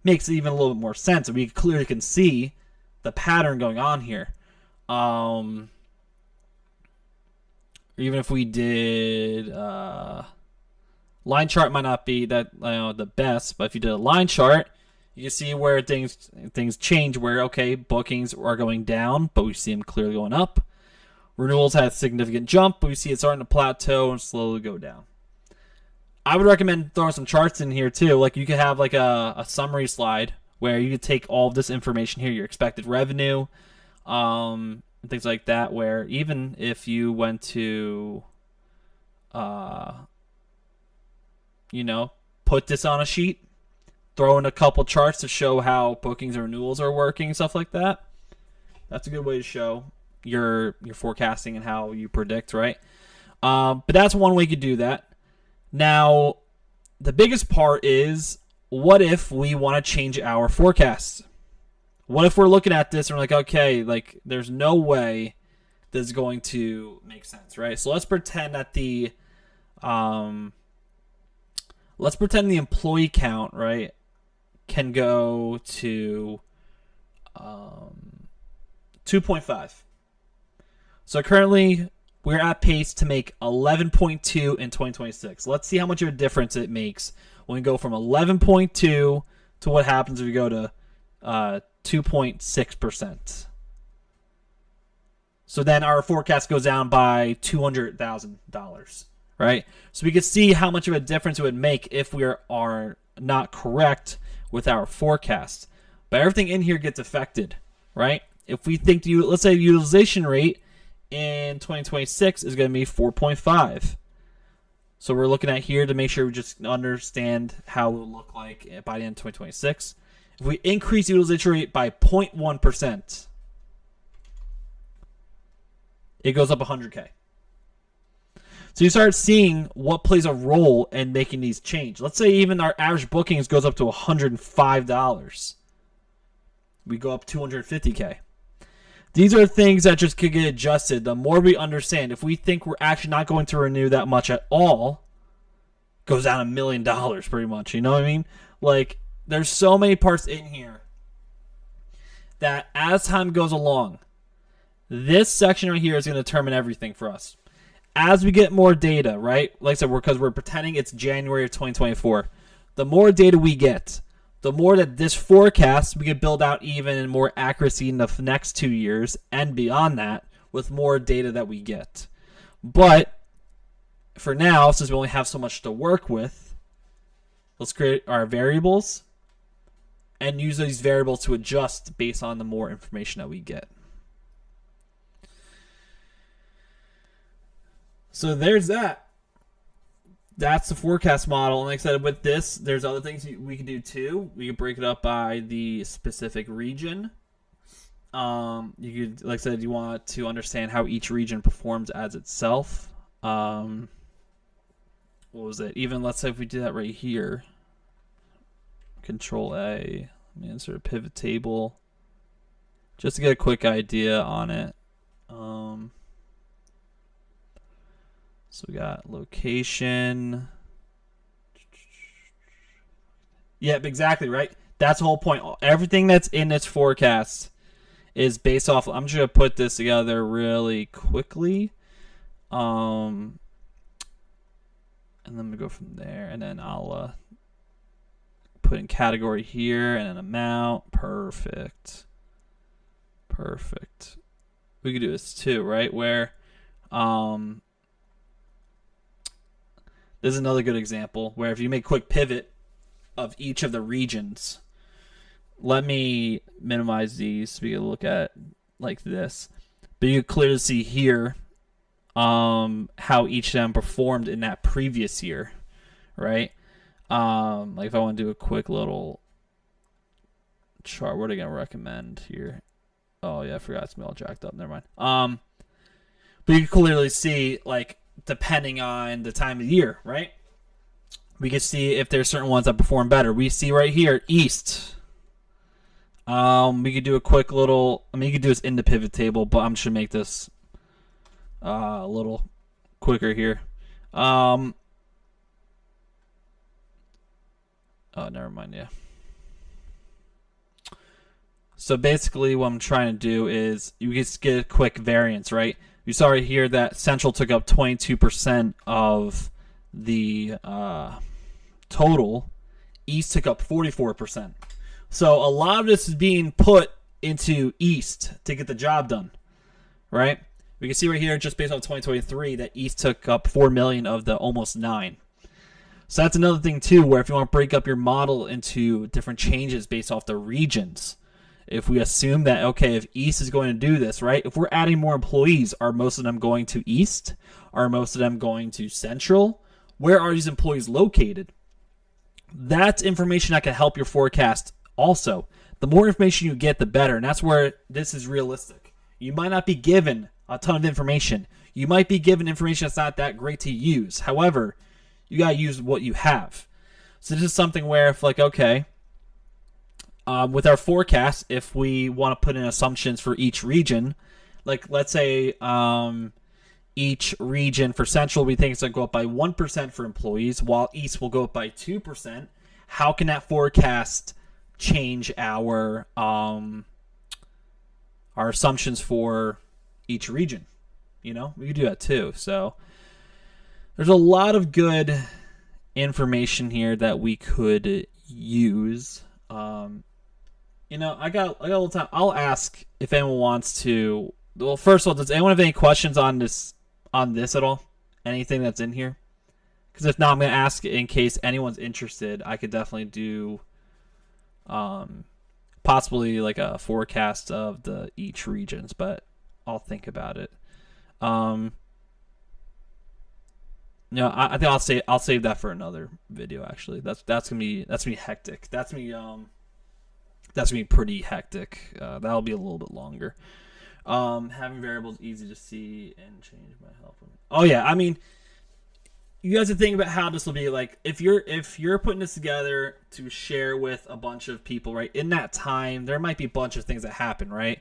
makes it even a little bit more sense. We clearly can see the pattern going on here. Even if we did line chart might not be that the best, but if you did a line chart, you can see where things change. Where okay, bookings are going down, but we see them clearly going up. Renewals had a significant jump, but we see it starting to plateau and slowly go down. I would recommend throwing some charts in here too. Like you could have like a summary slide where you could take all of this information here, your expected revenue, things like that, where even if you went to, put this on a sheet, throw in a couple charts to show how bookings and renewals are working, stuff like that. That's a good way to show your forecasting and how you predict, right? But that's one way you could do that. Now, the biggest part is, what if we want to change our forecast? What if we're looking at this and we're like, okay, like there's no way this is going to make sense, right? So let's pretend that the employee count, right, can go to 2.5. So currently we're at pace to make 11.2 in 2026. Let's see how much of a difference it makes when we go from 11.2 to what happens if we go to 2.6%. So then our forecast goes down by $200,000, right? So we can see how much of a difference it would make if we are not correct with our forecast. But everything in here gets affected, right? If we think, let's say the utilization rate in 2026 is going to be 4.5. So we're looking at here to make sure we just understand how it will look like by the end of 2026. If we increase utilization rate by 0.1%, it goes up 100K. So you start seeing what plays a role in making these change. Let's say even our average bookings goes up to $105. We go up 250K. These are things that just could get adjusted. The more we understand, if we think we're actually not going to renew that much at all, it goes down $1 million pretty much. You know what I mean? Like, there's so many parts in here that as time goes along, this section right here is going to determine everything for us. As we get more data, right? Like I said, because we're pretending it's January of 2024. The more data we get, the more that this forecast, we can build out even more accuracy in the next 2 years and beyond that with more data that we get. But for now, since we only have so much to work with, let's create our variables and use these variables to adjust based on the more information that we get. So there's that. That's the forecast model. And like I said, with this, there's other things we can do too. We can break it up by the specific region. You could, like I said, you want to understand how each region performs as itself. What was it? Even let's say if we do that right here. Control A. Let me insert a pivot table. Just to get a quick idea on it. So we got location. Yep, exactly, right? That's the whole point. Everything that's in this forecast is based off. I'm just going to put this together really quickly. And then we go from there. And then I'll put in category here and an amount. Perfect. Perfect. We could do this too, right? Where this is another good example where if you make a quick pivot of each of the regions, let me minimize these so we can look at like this. But you can clearly see here how each of them performed in that previous year, right? Like if I want to do a quick little chart, what are they going to recommend here? Oh yeah, I forgot it's all jacked up. Never mind. But you can clearly see, like, depending on the time of the year, right? We can see if there's certain ones that perform better. We see right here, East. We could do a quick little, you could do this in the pivot table, but I'm just going to make this a little quicker here. Oh, never mind, yeah. So basically what I'm trying to do is you just get a quick variance, right? You saw right here that Central took up 22% of the total. East took up 44%. So a lot of this is being put into East to get the job done, right? We can see right here, just based on 2023, that East took up $4 million of the almost $9 million. So that's another thing too, where if you want to break up your model into different changes based off the regions, if we assume that, okay, if East is going to do this, right? If we're adding more employees, are most of them going to East? Are most of them going to Central? Where are these employees located? That's information that can help your forecast also. The more information you get, the better. And that's where this is realistic. You might not be given a ton of information. You might be given information that's not that great to use. However, you got to use what you have. So this is something where if like, okay, with our forecast, if we want to put in assumptions for each region, like let's say each region for Central, we think it's going to go up by 1% for employees, while East will go up by 2%. How can that forecast change our assumptions for each region? You know, we could do that too. So there's a lot of good information here that we could use. You know, I got a little time. I'll ask if anyone wants to. Well, first of all, does anyone have any questions on this at all? Anything that's in here? Because if not, I'm gonna ask in case anyone's interested. I could definitely do, possibly like a forecast of each regions, but I'll think about it. No, I think I'll save that for another video. Actually, that's gonna be hectic. That's gonna be pretty hectic. That'll be a little bit longer. Having variables easy to see and change might help. Oh yeah, I mean, you guys have to think about how this will be. Like if you're putting this together to share with a bunch of people, right? In that time, there might be a bunch of things that happen, right?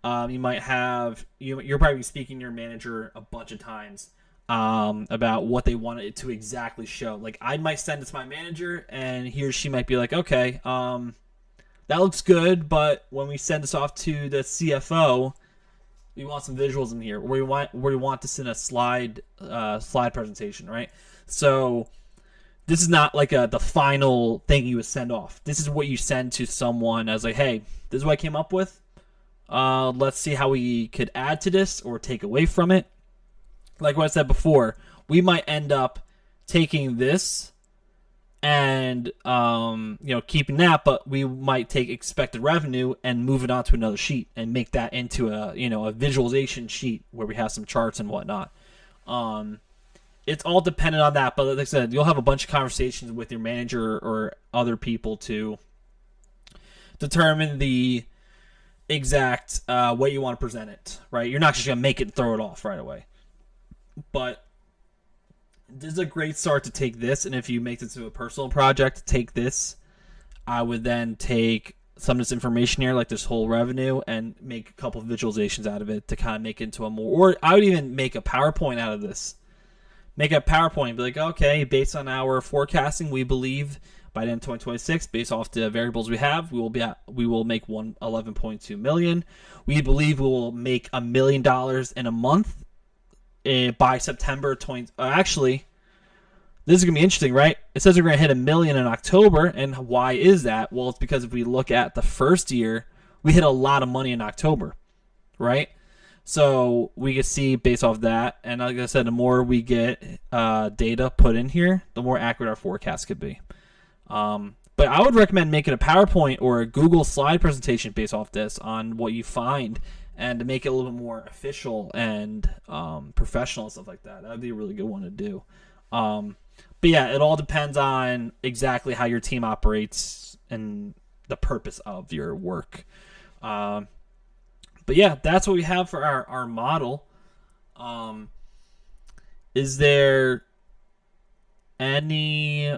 You might have you're probably speaking to your manager a bunch of times about what they want it to exactly show. Like I might send it to my manager, and he or she might be like, okay, that looks good, but when we send this off to the CFO, we want some visuals in here. We want this in a slide presentation, right? So this is not like the final thing you would send off. This is what you send to someone as like, hey, this is what I came up with. Let's see how we could add to this or take away from it. Like what I said before, we might end up taking this and keeping that, but we might take expected revenue and move it onto another sheet and make that into a visualization sheet where we have some charts and whatnot. It's all dependent on that, but like I said, you'll have a bunch of conversations with your manager or other people to determine the exact way you want to present it, right? You're not just gonna make it and throw it off right away, but this is a great start to take this, and if you make this into a personal project, take this. I would then take some of this information here, like this whole revenue, and make a couple of visualizations out of it to kind of make it into a more, or I would even make a PowerPoint out of this. Make a PowerPoint, be like, okay, based on our forecasting, we believe by the end of 2026, based off the variables we have, we will make 11.2 million. We believe we will make $1 million in a month. By September 20. Actually, this is going to be interesting, right? It says we're going to hit $1 million in October, and why is that? Well, it's because if we look at the first year, we hit a lot of money in October, right? So we can see based off that, and like I said, the more we get data put in here, the more accurate our forecast could be. But I would recommend making a PowerPoint or a Google slide presentation based off this on what you find, and to make it a little bit more official and professional and stuff like that. That would be a really good one to do. But yeah, it all depends on exactly how your team operates and the purpose of your work. But yeah, that's what we have for our model. Is there any...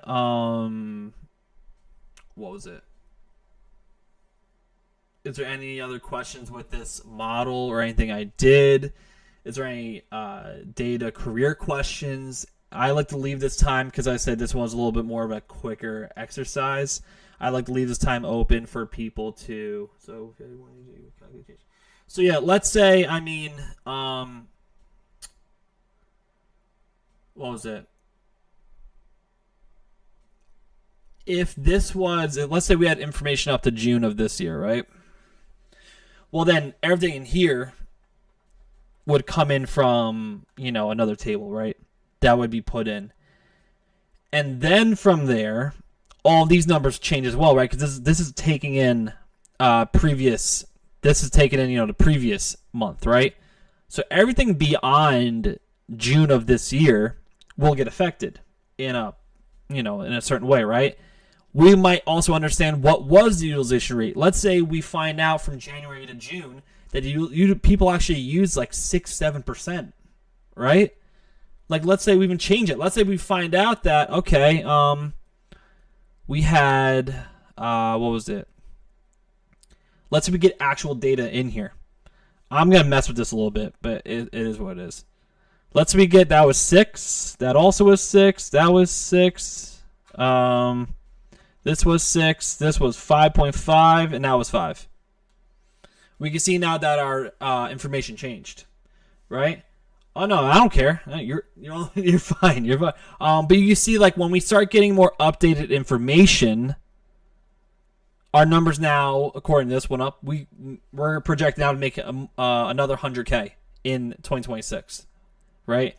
what was it? Is there any other questions with this model or anything I did? Is there any data career questions? I like to leave this time, because I said this one's a little bit more of a quicker exercise. I like to leave this time open for people to... So yeah, let's say, I mean, what was it? If this was... Let's say we had information up to June of this year, right? Well, then everything in here would come in from, another table, right? That would be put in. And then from there, all these numbers change as well, right? Because this is taking in previous. This is taking in the previous month, right? So everything beyond June of this year will get affected in a in a certain way, right? We might also understand what was the utilization rate. Let's say we find out from January to June that people actually use like 6-7%, right? Like, let's say we even change it. Let's say we find out that, okay, we had, what was it? Let's say we get actual data in here. I'm going to mess with this a little bit, but it is what it is. Let's say we get, that was 6. That also was 6. That was 6. This was 6. This was 5.5, and that was 5. We can see now that our information changed, right? Oh no, I don't care. You're fine. You're fine. But you see, like, when we start getting more updated information, our numbers now, according to this one up, we're projected now to make another 100K in 2026, right?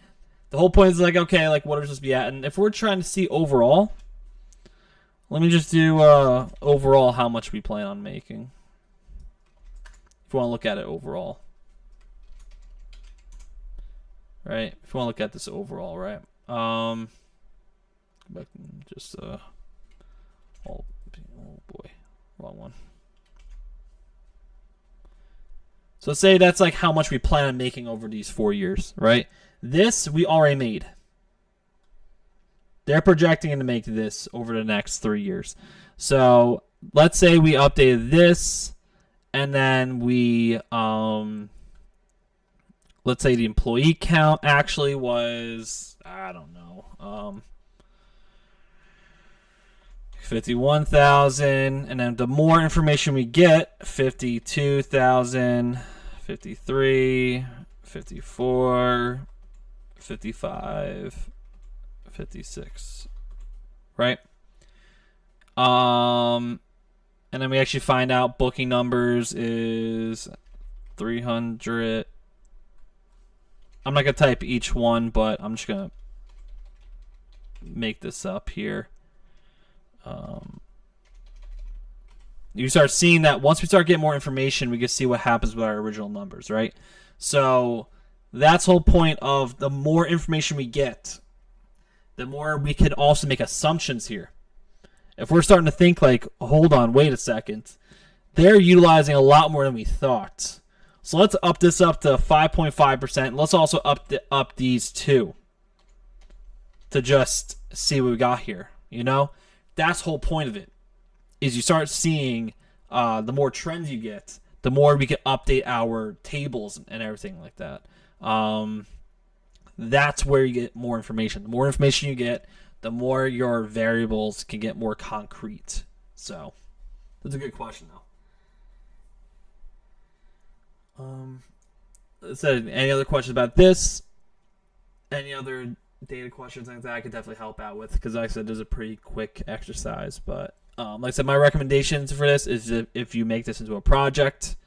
The whole point is like, okay, like, what does this be at? And if we're trying to see overall, let me just do overall how much we plan on making. If you want to look at it overall. Right? If you want to look at this overall, right? Back just oh boy, wrong one. So say that's like how much we plan on making over these 4 years, right? This we already made. They're projecting to make this over the next 3 years. So let's say we updated this, and then we let's say the employee count actually was, I don't know, 51,000, and then the more information we get, 52,000, 53, 54, 55, 56, right? And then we actually find out booking numbers is 300. I'm not going to type each one, but I'm just going to make this up here. You start seeing that once we start getting more information, we can see what happens with our original numbers, right? So that's the whole point of the more information we get, the more we can also make assumptions here. If we're starting to think like, hold on, wait a second, they're utilizing a lot more than we thought. So let's up this up to 5.5%. Let's also up these two to just see what we got here. That's the whole point of it. Is you start seeing the more trends you get, the more we can update our tables and everything like that. That's where you get more information. The more information you get, the more your variables can get more concrete. So that's a good question, though. So any other questions about this? Any other data questions like that I could definitely help out with, because like I said, this is a pretty quick exercise. But like I said, my recommendations for this is if you make this into a project,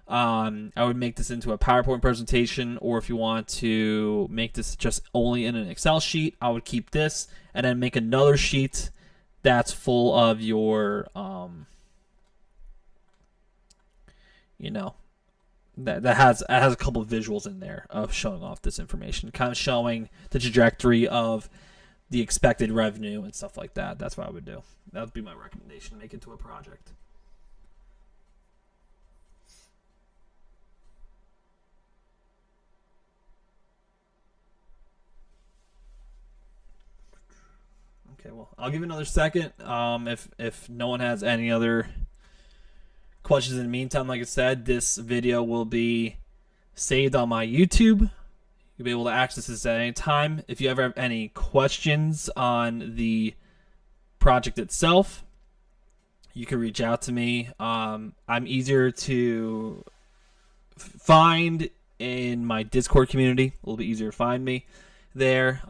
I would make this into a PowerPoint presentation, or if you want to make this just only in an Excel sheet, I would keep this and then make another sheet that's full of your that has a couple of visuals in there of showing off this information, kind of showing the trajectory of the expected revenue and stuff like that. That's what I would do. That would be my recommendation, to make it to a project. Okay, well, I'll give it another second. If no one has any other questions in the meantime, like I said, this video will be saved on my YouTube. You'll be able to access this at any time. If you ever have any questions on the project itself, you can reach out to me. I'm easier to find in my Discord community. A little bit easier to find me there.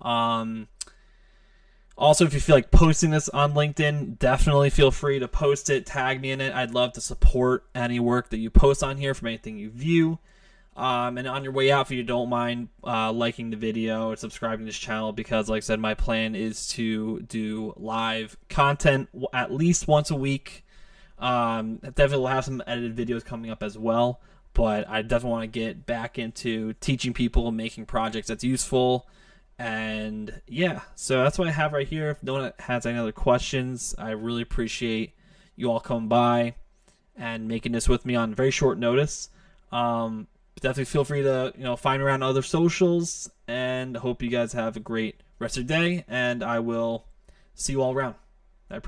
Also, if you feel like posting this on LinkedIn, definitely feel free to post it, tag me in it. I'd love to support any work that you post on here from anything you view. And on your way out, if you don't mind liking the video and subscribing to this channel, because like I said, my plan is to do live content at least once a week. Definitely will have some edited videos coming up as well, but I definitely want to get back into teaching people and making projects that's useful. And yeah, so that's what I have right here. If no one has any other questions, I really appreciate you all coming by and making this with me on very short notice. Definitely feel free to find me around other socials, and hope you guys have a great rest of your day, and I will see you all around. I appreciate it.